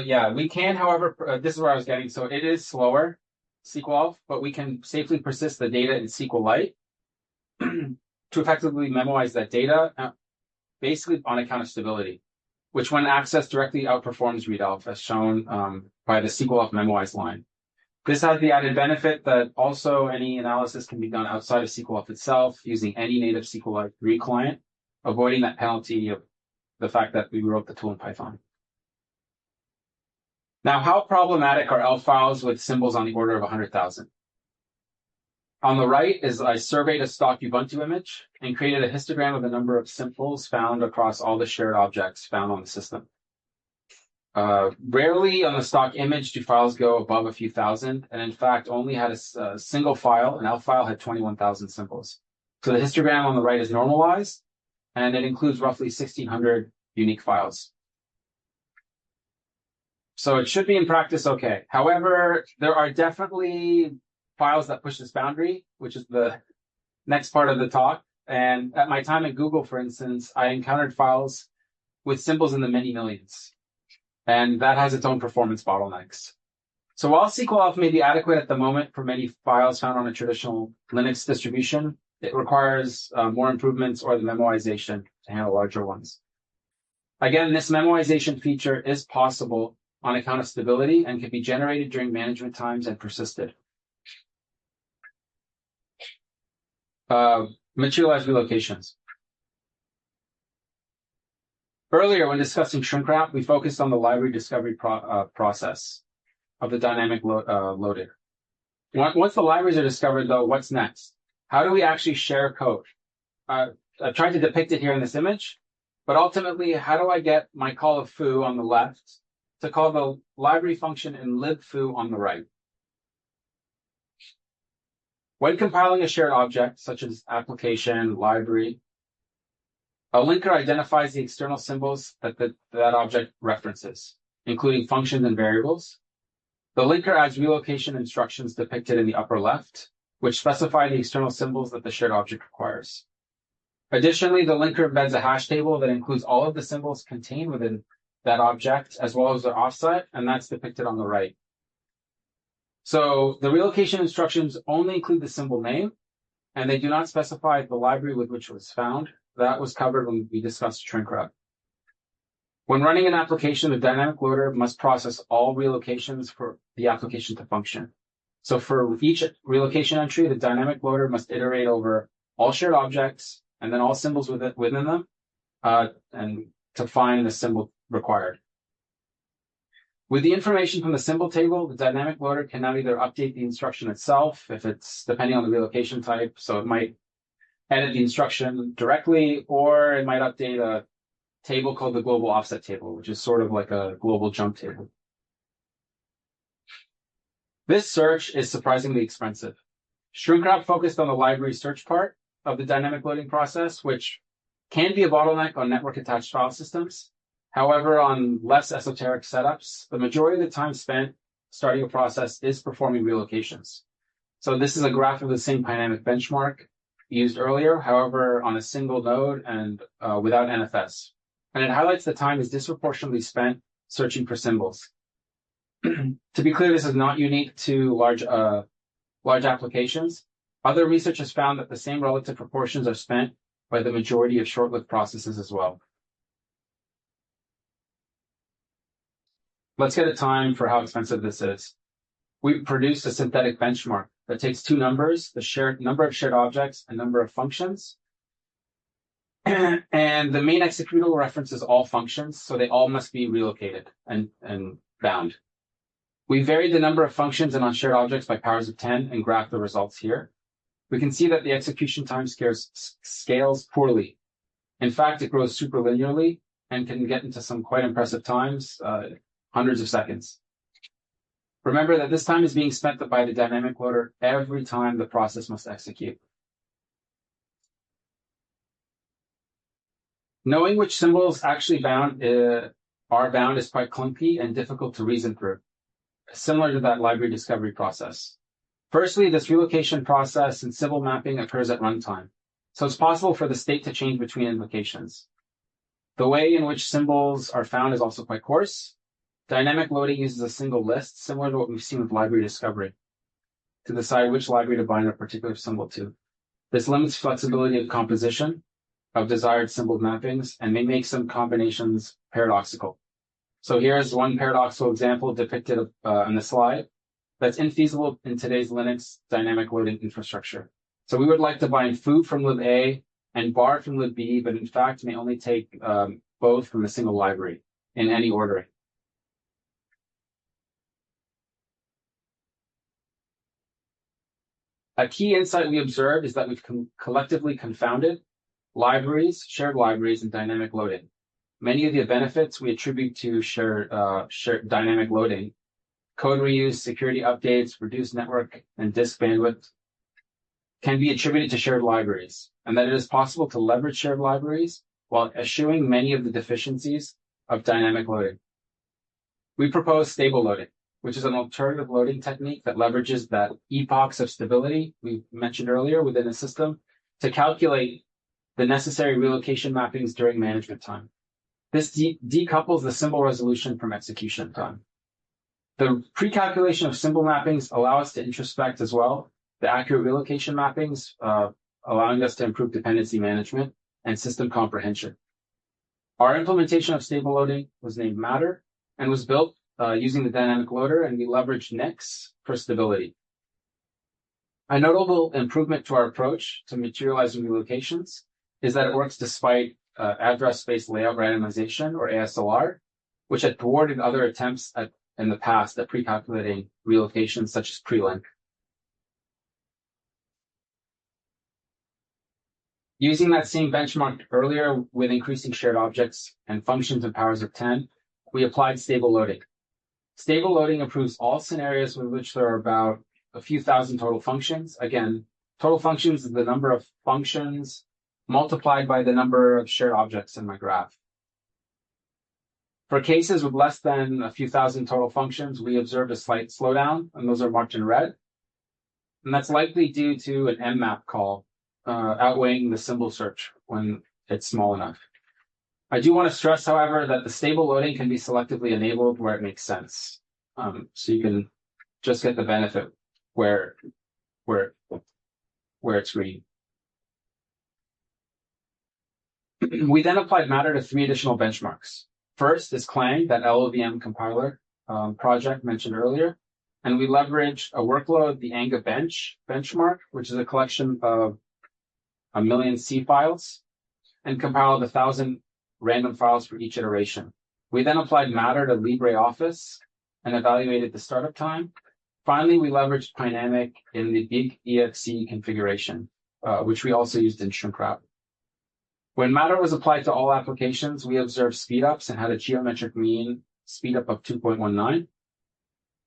yeah, we can, however, this is where I was getting. So it is slower, SQL ELF, but we can safely persist the data in SQLite to effectively memoize that data, basically on account of stability, which when accessed directly outperforms readelf, as shown by the SQL ELF memoize line. This has the added benefit that also any analysis can be done outside of SQL ELF itself using any native SQLite 3 client, avoiding that penalty of the fact that we wrote the tool in Python. Now, how problematic are ELF files with symbols on the order of 100,000? On the right is I surveyed a stock Ubuntu image and created a histogram of the number of symbols found across all the shared objects found on the system. Rarely on the stock image do files go above a few thousand, and in fact only had a single file, an ELF file had 21,000 symbols. So the histogram on the right is normalized, and it includes roughly 1,600 unique files. So it should be in practice okay. However, there are definitely files that push this boundary, which is the next part of the talk. And at my time at Google, for instance, I encountered files with symbols in the many millions. And that has its own performance bottlenecks. So while SQL Alpha may be adequate at the moment for many files found on a traditional Linux distribution, it requires more improvements or the memoization to handle larger ones. Again, this memoization feature is possible on account of stability and can be generated during management times and persisted. Materialized relocations. Earlier, when discussing shrink wrap, we focused on the library discovery process of the dynamic loaded. Once the libraries are discovered, though, what's next? How do we actually share code? I've tried to depict it here in this image, but ultimately, how do I get my call of foo on the left to call the library function in libfoo on the right? When compiling a shared object, such as application, library, a linker identifies the external symbols that that object references, including functions and variables. The linker adds relocation instructions depicted in the upper left, which specify the external symbols that the shared object requires. Additionally, the linker embeds a hash table that includes all of the symbols contained within that object, as well as their offset, and that's depicted on the right. So the relocation instructions only include the symbol name, and they do not specify the library with which it was found. That was covered when we discussed shrink wrap. When running an application, the dynamic loader must process all relocations for the application to function. So for each relocation entry, the dynamic loader must iterate over all shared objects and then all symbols within them, and to find the symbol required. With the information from the symbol table, the dynamic loader can now either update the instruction itself, if it's depending on the relocation type. So it might edit the instruction directly, or it might update a table called the global offset table, which is sort of like a global jump table. This search is surprisingly expensive. Shrink wrap focused on the library search part of the dynamic loading process, which can be a bottleneck on network attached file systems. However, on less esoteric setups, the majority of the time spent starting a process is performing relocations. So this is a graph of the same dynamic benchmark used earlier, however, on a single node and without NFS. And it highlights the time is disproportionately spent searching for symbols. To be clear, this is not unique to large applications. Other research has found that the same relative proportions are spent by the majority of short-lived processes as well. Let's get a time for how expensive this is. We produced a synthetic benchmark that takes two numbers, the number of shared objects and number of functions. And the main executable references all functions, so they all must be relocated and bound. We varied the number of functions and unshared objects by powers of 10 and graph the results here. We can see that the execution time scales poorly. In fact, it grows superlinearly and can get into some quite impressive times, hundreds of seconds. Remember that this time is being spent by the dynamic loader every time the process must execute. Knowing which symbols actually are bound is quite clunky and difficult to reason through, similar to that library discovery process. Firstly, this relocation process and symbol mapping occurs at runtime, so it's possible for the state to change between invocations. The way in which symbols are found is also quite coarse. Dynamic loading uses a single list, similar to what we've seen with library discovery, to decide which library to bind a particular symbol to. This limits flexibility of composition of desired symbol mappings and may make some combinations paradoxical. So here's one paradoxical example depicted on the slide that's infeasible in today's Linux dynamic loading infrastructure. So we would like to bind foo from lib A and bar from lib B, but in fact may only take both from a single library in any ordering. A key insight we observed is that we've collectively confounded libraries, shared libraries, and dynamic loading. Many of the benefits we attribute to shared dynamic loading, code reuse, security updates, reduced network and disk bandwidth, can be attributed to shared libraries, and that it is possible to leverage shared libraries while eschewing many of the deficiencies of dynamic loading. We propose stable loading, which is an alternative loading technique that leverages that epochs of stability we mentioned earlier within a system to calculate the necessary relocation mappings during management time. This decouples the symbol resolution from execution time. The pre-calculation of symbol mappings allow us to introspect as well the accurate relocation mappings, allowing us to improve dependency management and system comprehension. Our implementation of stable loading was named Matter and was built using the dynamic loader, and we leveraged Nix for stability. A notable improvement to our approach to materializing relocations is that it works despite address space layout randomization, or ASLR, which had thwarted other attempts in the past at pre-calculating relocations such as prelink. Using that same benchmark earlier with increasing shared objects and functions in powers of 10, we applied stable loading. Stable loading improves all scenarios with which there are about a few thousand total functions. Again, total functions is the number of functions multiplied by the number of shared objects in my graph. For cases with less than a few thousand total functions, we observed a slight slowdown, and those are marked in red. And that's likely due to an mmap call outweighing the symbol search when it's small enough. I do want to stress, however, that the stable loading can be selectively enabled where it makes sense. So you can just get the benefit where it's green. We then applied Matter to 3 additional benchmarks. First is Clang, that LLVM compiler project mentioned earlier. And we leveraged a workload, the Anga benchmark, which is a collection of 1 million C files, and compiled 1,000 random files for each iteration. We then applied Matter to LibreOffice and evaluated the startup time. Finally, we leveraged Dynamic in the big exe configuration, which we also used in Shrinkwrap. When Matter was applied to all applications, we observed speedups and had a geometric mean speedup of 2.19.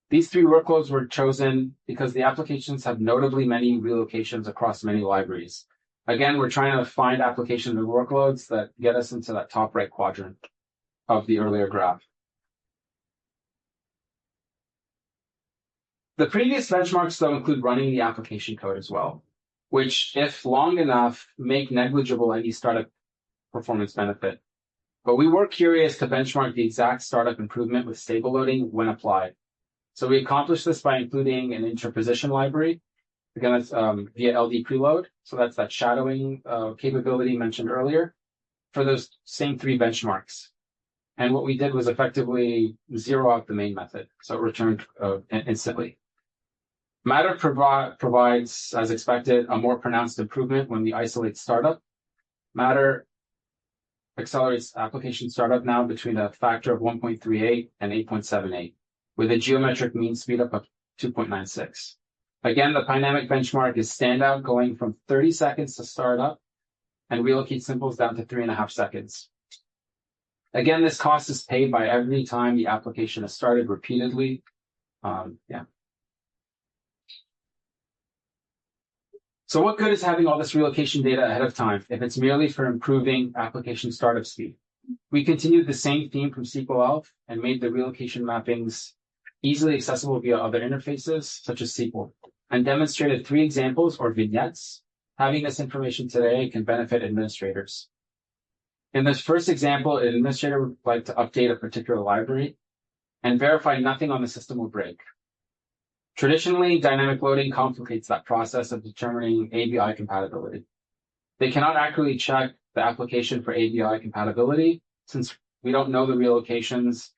These 3 workloads were chosen because the applications have notably many relocations across many libraries. Again, we're trying to find applications and workloads that get us into that top right quadrant of the earlier graph. The previous benchmarks, though, include running the application code as well, which, if long enough, make negligible any startup performance benefit. But we were curious to benchmark the exact startup improvement with stable loading when applied. So we accomplished this by including an interposition library. Again, that's via LD preload. So that's that shadowing capability mentioned earlier for those same 3 benchmarks. And what we did was effectively zero out the main method. So it returned instantly. Matter provides, as expected, a more pronounced improvement when we isolate startup. Matter accelerates application startup now between a factor of 1.38 and 8.78, with a geometric mean speedup of 2.96. Again, the dynamic benchmark is standout, going from 30 seconds to start up and relocate symbols down to 3.5 seconds. Again, this cost is paid by every time the application is started repeatedly. So what good is having all this relocation data ahead of time if it's merely for improving application startup speed? We continued the same theme from SQL and made the relocation mappings easily accessible via other interfaces, such as SQL, and demonstrated 3 examples or vignettes. Having this information today can benefit administrators. In this first example, an administrator would like to update a particular library and verify nothing on the system will break. Traditionally, dynamic loading complicates that process of determining ABI compatibility. They cannot accurately check the application for ABI compatibility since we don't know the relocations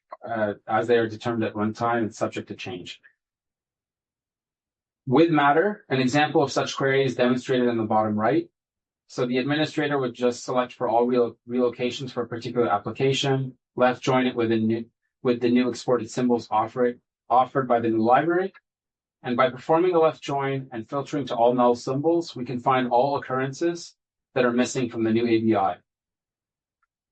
as they are determined at runtime and subject to change. With Matter, an example of such query is demonstrated in the bottom right. So the administrator would just select for all relocations for a particular application, left join it with the new exported symbols offered by the new library, And by performing the left join and filtering to all null symbols, we can find all occurrences that are missing from the new ABI.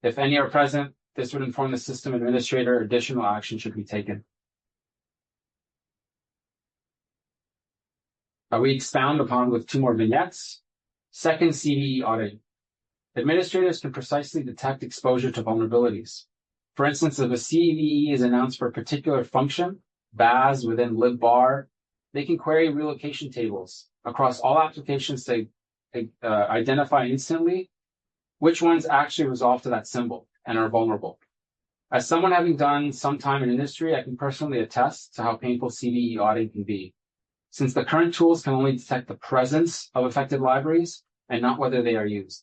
If any are present, this would inform the system administrator additional action should be taken. We expound upon with 2 more vignettes. Second, CVE auditing. Administrators can precisely detect exposure to vulnerabilities. For instance, if a CVE is announced for a particular function, BAS within libbar, they can query relocation tables across all applications to identify instantly which ones actually resolve to that symbol and are vulnerable. As someone having done some time in industry, I can personally attest to how painful CVE auditing can be, since the current tools can only detect the presence of affected libraries and not whether they are used.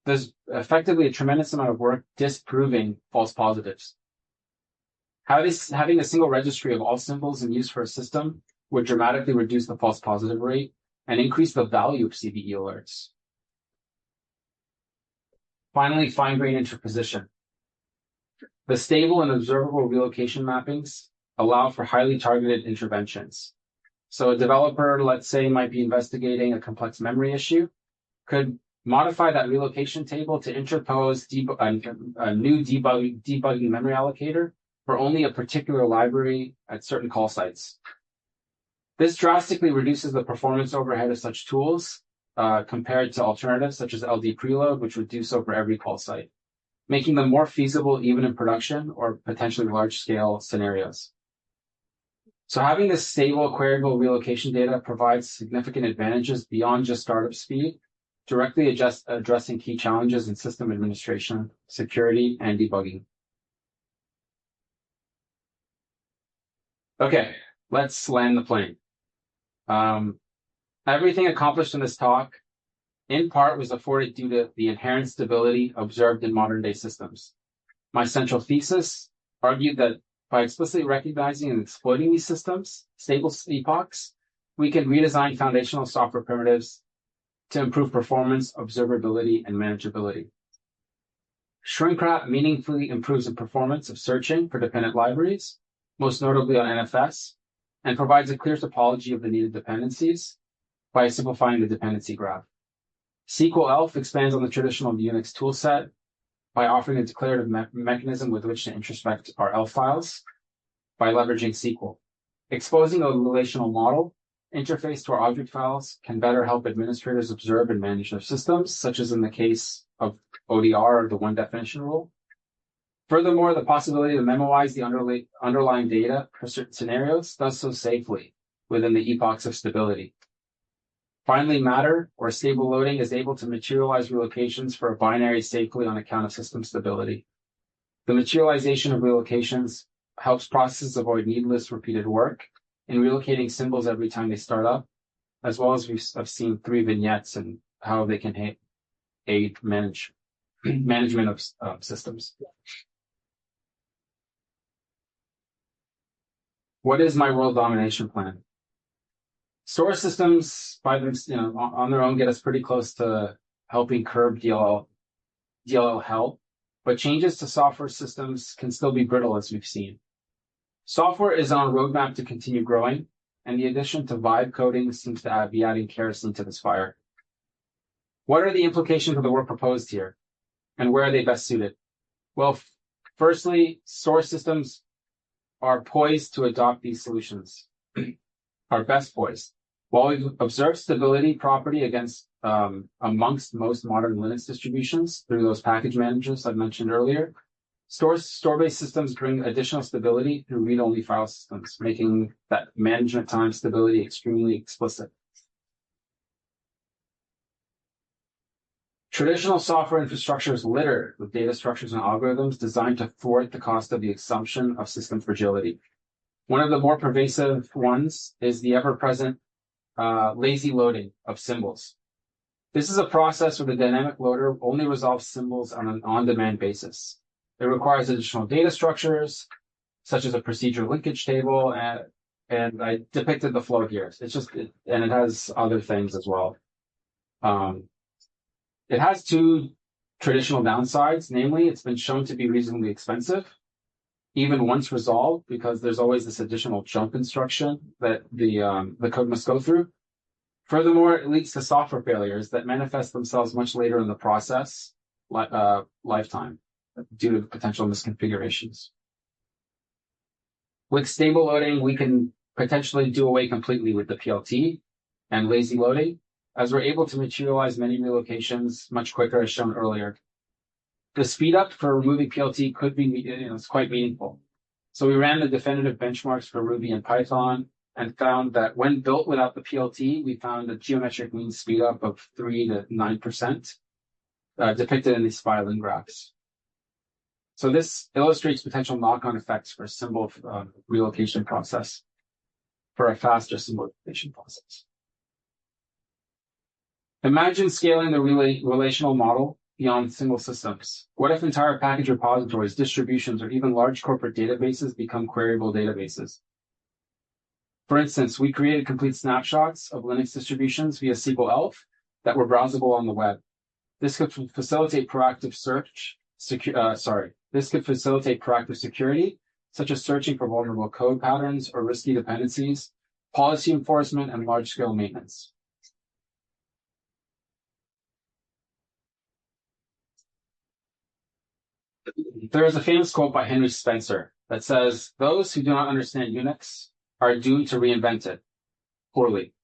There's effectively a tremendous amount of work disproving false positives. Having a single registry of all symbols in use for a system would dramatically reduce the false positive rate and increase the value of CVE alerts. Finally, fine-grained interposition. The stable and observable relocation mappings allow for highly targeted interventions. So a developer, let's say, might be investigating a complex memory issue, could modify that relocation table to interpose a new debugging memory allocator for only a particular library at certain call sites. This drastically reduces the performance overhead of such tools compared to alternatives such as LD preload, which would do so for every call site, making them more feasible even in production or potentially large-scale scenarios. So having this stable, queryable relocation data provides significant advantages beyond just startup speed, directly addressing key challenges in system administration, security, and debugging. Okay, let's land the plane. Everything accomplished in this talk, in part, was afforded due to the inherent stability observed in modern-day systems. My central thesis argued that by explicitly recognizing and exploiting these systems, stable epochs, we can redesign foundational software primitives to improve performance, observability, and manageability. Shrinkwrap meaningfully improves the performance of searching for dependent libraries, most notably on NFS, and provides a clear topology of the needed dependencies by simplifying the dependency graph. SQL-ELF expands on the traditional Unix toolset by offering a declarative mechanism with which to introspect our ELF files by leveraging SQL. Exposing a relational model interface to our object files can better help administrators observe and manage their systems, such as in the case of ODR, or the one definition rule. Furthermore, the possibility to memoize the underlying data for certain scenarios does so safely within the epochs of stability. Finally, matter, or stable loading, is able to materialize relocations for a binary safely on account of system stability. The materialization of relocations helps processes avoid needless repeated work in relocating symbols every time they start up, as well as I've seen 3 vignettes and how they can aid management of systems. What is my world domination plan? Storage systems, by them, on their own, get us pretty close to helping curb DLL hell, but changes to software systems can still be brittle, as we've seen. Software is on a roadmap to continue growing, and the addition to vibe coding seems to be adding kerosene to this fire. What are the implications of the work proposed here, and where are they best suited? Well, firstly, storage systems are poised to adopt these solutions, are best poised. While we've observed stability property against amongst most modern Linux distributions through those package managers I mentioned earlier, store-based systems bring additional stability through read-only file systems, making that management time stability extremely explicit. Traditional software infrastructures litter with data structures and algorithms designed to thwart the cost of the assumption of system fragility. One of the more pervasive ones is the ever-present lazy loading of symbols. This is a process where the dynamic loader only resolves symbols on an on-demand basis. It requires additional data structures, such as a procedure linkage table, and I depicted the flow here. And it has other things as well. It has 2 traditional downsides. Namely, it's been shown to be reasonably expensive. even once resolved, because there's always this additional jump instruction that the code must go through. Furthermore, it leads to software failures that manifest themselves much later in the process lifetime due to potential misconfigurations. With stable loading, we can potentially do away completely with the PLT and lazy loading, as we're able to materialize many relocations much quicker, as shown earlier. The speed up for removing PLT could be, it's quite meaningful. So we ran the definitive benchmarks for Ruby and Python and found that when built without the PLT, we found a geometric mean speed up of 3 to 9%, depicted in these spiraling graphs. So this illustrates potential knock-on effects for a symbol relocation process, for a faster symbolization process. Imagine scaling the relational model beyond single systems. What if entire package repositories, distributions, or even large corporate databases become queryable databases? For instance, we created complete snapshots of Linux distributions via SQL ELF that were browsable on the web. This could facilitate proactive security, such as searching for vulnerable code patterns or risky dependencies, policy enforcement, and large-scale maintenance. There is a famous quote by Henry Spencer that says, "Those who do not understand Unix are doomed to reinvent it poorly."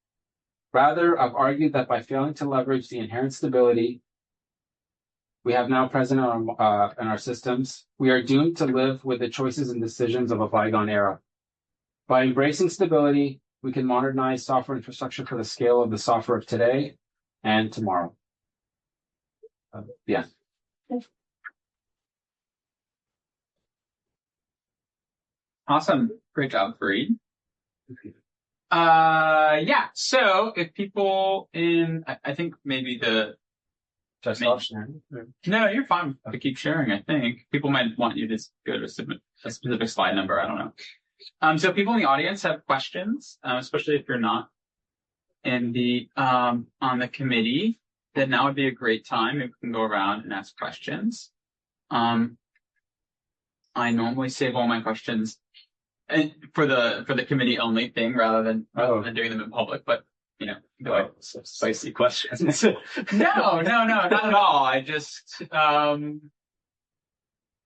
Rather, I've argued that by failing to leverage the inherent stability we have now present in our systems, we are doomed to live with the choices and decisions of a bygone era. By embracing stability, we can modernize software infrastructure for the scale of the software of today and tomorrow. Yeah. Awesome. Great job, Farid. Yeah. So if people I think maybe no, you're fine to keep sharing. I think people might want you to go to a specific slide number. I don't know. So people in the audience have questions, especially if you're not in the on the committee, then now would be a great time. Maybe we can go around and ask questions. I normally save all my questions for the committee only thing rather than doing them in public, but Spicy questions. No, not at all. I just I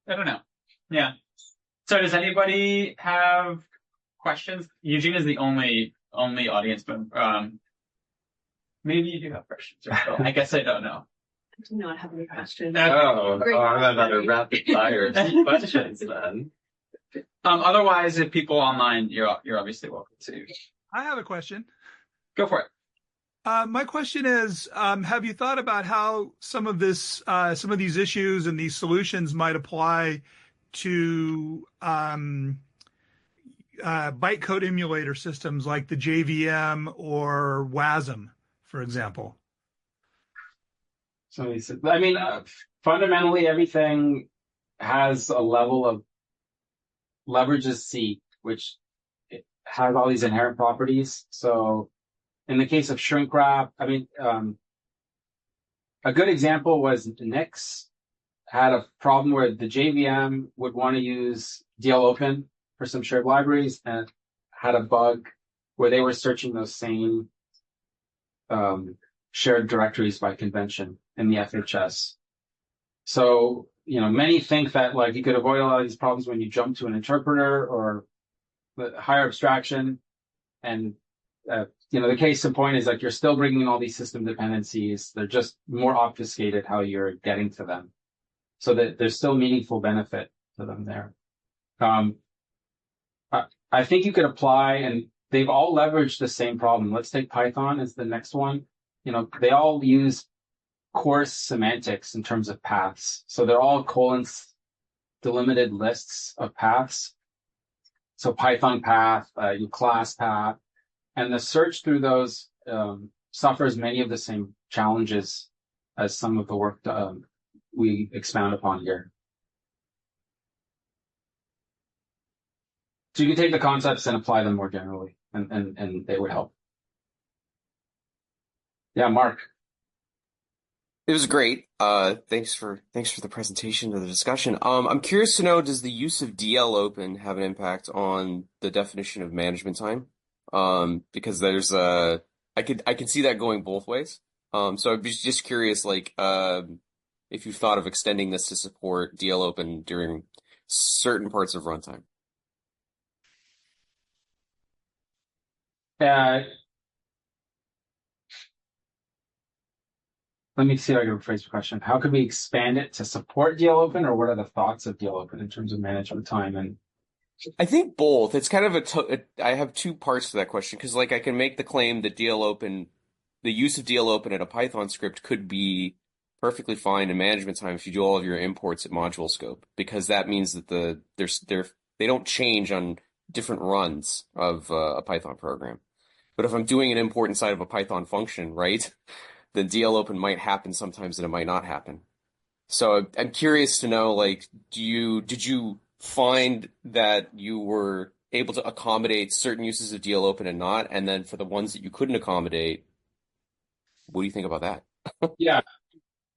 don't know. Yeah. So does anybody have questions? Eugene is the only audience member. Maybe you do have questions. I guess I don't know. I do not have any questions. I'm about a rapid fire questions then. Otherwise, if people online, you're obviously welcome to. I have a question. Go for it. My question is, have you thought about how some of these issues and these solutions might apply to bytecode emulator systems like the JVM or WASM, for example? So I mean, fundamentally, everything has a level of leverages C, which has all these inherent properties. So in the case of shrink wrap, I mean, a good example was Nix had a problem where the JVM would want to use DLOpen for some shared libraries and had a bug where they were searching those same shared directories by convention in the FHS. So, many think that like you could avoid a lot of these problems when you jump to an interpreter or the higher abstraction. And, the case in point is like you're still bringing in all these system dependencies. They're just more obfuscated how you're getting to them. So that there's still meaningful benefit to them there. I think you could apply, and they've all leveraged the same problem. Let's take Python as the next one. They all use coarse semantics in terms of paths. So they're all colons delimited lists of paths. So Python path, your class path, and the search through those suffers many of the same challenges as some of the work we expound upon here. So you can take the concepts and apply them more generally, and they would help. Yeah, Mark. It was great. Thanks for the presentation of the discussion. I'm curious to know, does the use of DL open have an impact on the definition of management time? Because there's I could see that going both ways. So I'd be just curious, like, if you've thought of extending this to support DL open during certain parts of runtime. Let me see if I can rephrase the question. How could we expand it to support DL open, or what are the thoughts of DL open in terms of management time? And I think both. It's kind of I have two parts to that question because, like, I can make the claim that DL open, the use of DL open in a Python script could be perfectly fine in management time if you do all of your imports at module scope, because that means that they don't change on different runs of a Python program. But if I'm doing an import inside of a Python function, right, then DL open might happen sometimes and it might not happen. So I'm curious to know, like, did you find that you were able to accommodate certain uses of DL open and not? And then for the ones that you couldn't accommodate, what do you think about that? yeah,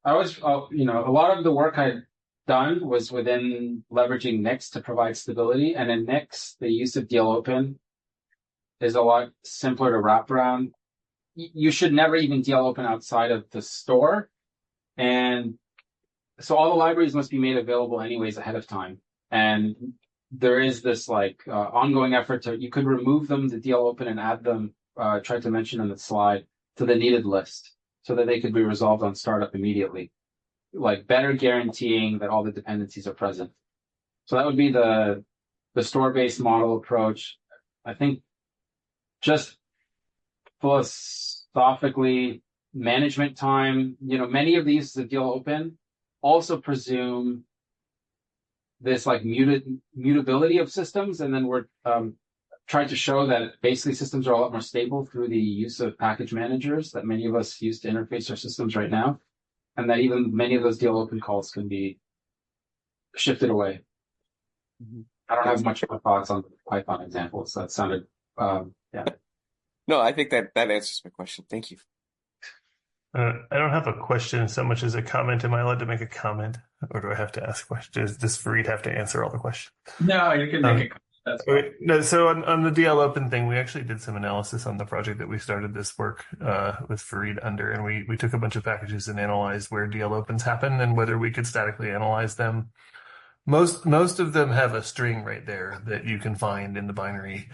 I was, a lot of the work I'd done was within leveraging Nix to provide stability. And in Nix, the use of DL open is a lot simpler to wrap around. You should never even DL open outside of the store. And so all the libraries must be made available anyways ahead of time. And there is this ongoing effort you could remove them, the DL open, and add them, tried to mention in the slide, to the needed list so that they could be resolved on startup immediately, like better guaranteeing that all the dependencies are present. So that would be the store-based model approach. I think just philosophically, management time, many of these that DL open also presume this mutability of systems, and then we're trying to show that basically systems are a lot more stable through the use of package managers that many of us use to interface our systems right now, and that even many of those DL open calls can be shifted away. Mm-hmm. I don't have much more thoughts on the Python examples. That sounded, yeah. No, I think that answers my question. Thank you. I don't have a question so much as a comment. Am I allowed to make a comment, or do I have to ask questions? Does Farid have to answer all the questions? No, you can make a comment. That's fine. Okay. No, so on the DL open thing, we actually did some analysis on the project that we started this work with Farid under, and we took a bunch of packages and analyzed where DL opens happen and whether we could statically analyze them. Most of them have a string right there that you can find in the binary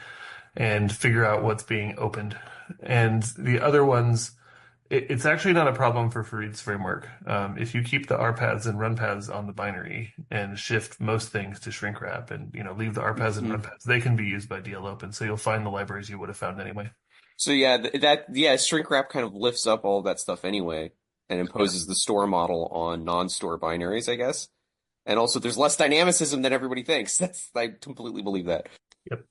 and figure out what's being opened. And the other ones, it's actually not a problem for Farid's framework. If you keep the RPaths and runpaths on the binary and shift most things to shrink wrap and leave the RPaths and runpaths, they can be used by DL open. So you'll find the libraries you would have found anyway. So shrink wrap kind of lifts up all that stuff anyway and imposes the store model on non-store binaries, I guess. And also there's less dynamicism than everybody thinks. I completely believe that. Yep.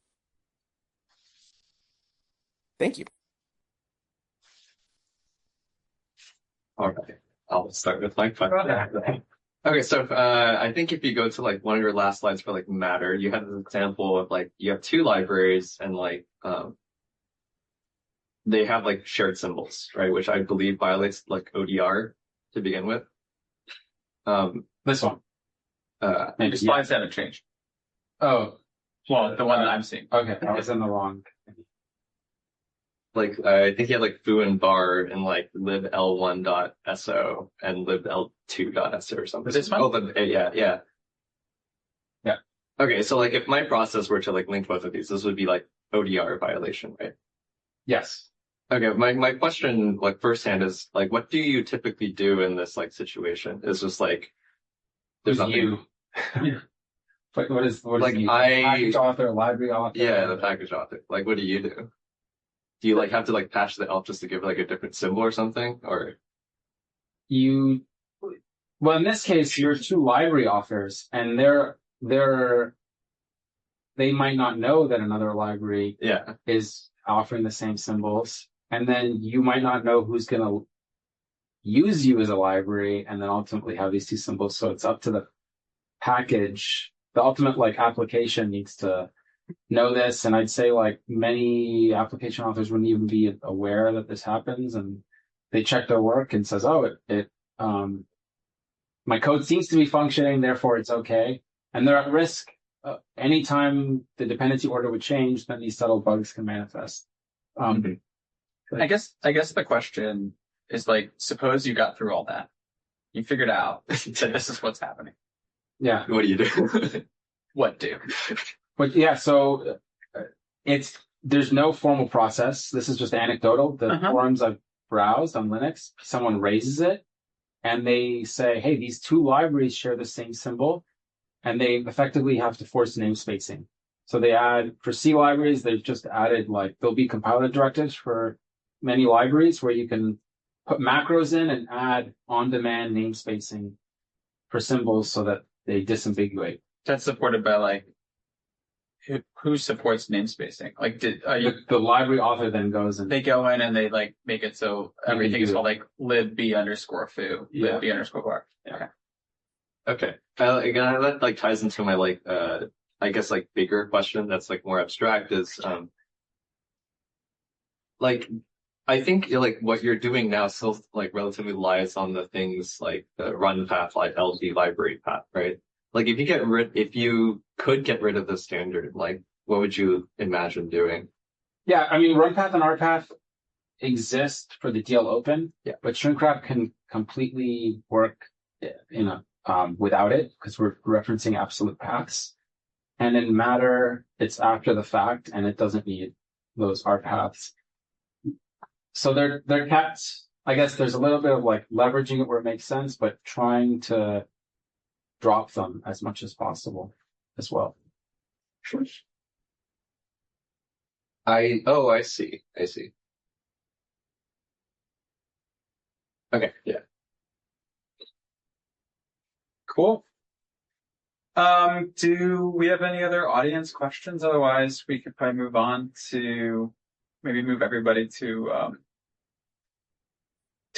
Thank you. All right, I'll start with my question. Okay, so I think if you go to one of your last slides for matter, you have this example of you have two libraries and they have shared symbols, right? Which I believe violates ODR to begin with. This one. Maybe slides haven't changed. Oh, well, the one that I'm seeing. Okay, I was in the wrong. I think you had foo and bar and libl1.so and libl2.so or something. This one? Oh, yeah. Okay, so if my process were to link both of these, this would be ODR violation, right? Yes. Okay, my question firsthand is what do you typically do in this situation? It's just there's nothing. You. What is package author, library author? Yeah, the package author. What do you do? Do you have to patch the elf just to give a different symbol or something, or well, in this case you're two library authors and they might not know that another library is offering the same symbols, and then you might not know who's going to use you as a library and then ultimately have these two symbols. So it's up to the package. The ultimate application needs to know this, and I'd say many application authors wouldn't even be aware that this happens, and they check their work and says, oh, it my code seems to be functioning, therefore it's okay. And they're at risk. Anytime the dependency order would change, then these subtle bugs can manifest. I guess the question is like, suppose you got through all that, you figured out that this is what's happening. Yeah. What do you do? What do? But yeah, so there's no formal process. This is just anecdotal. The forums I've browsed on Linux, someone raises it and they say, hey, these two libraries share the same symbol, and they effectively have to force namespacing. So they add, for C libraries, they've just added, like, there'll be compiler directives for many libraries where you can put macros in and add on-demand namespacing for symbols so that they disambiguate. That's supported by like, who supports namespacing? Like, the library author then goes and they go in and they like make it so everything is called like lib_b_foo, lib_b_bar. Yeah. Okay. Again, that like ties into my like I guess like bigger question that's like more abstract is like I think like what you're doing now still like relatively lies on the things like the run path, like LD library path, right? Like if you could get rid of the standard, like what would you imagine doing? Yeah, I mean, runpath and rpath exist for the DL open, but shrinkwrap can completely work without it because we're referencing absolute paths. And in matter, it's after the fact and it doesn't need those rpaths. So they're kept, I guess there's a little bit of like leveraging it where it makes sense, but trying to drop them as much as possible as well. Sure. I see. Okay, yeah. Cool. Do we have any other audience questions? Otherwise, we could probably move on to maybe move everybody to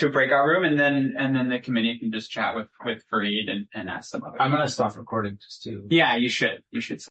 a breakout room, and then the committee can just chat with Farid and ask some other. I'm gonna stop recording just to. Yeah, you should.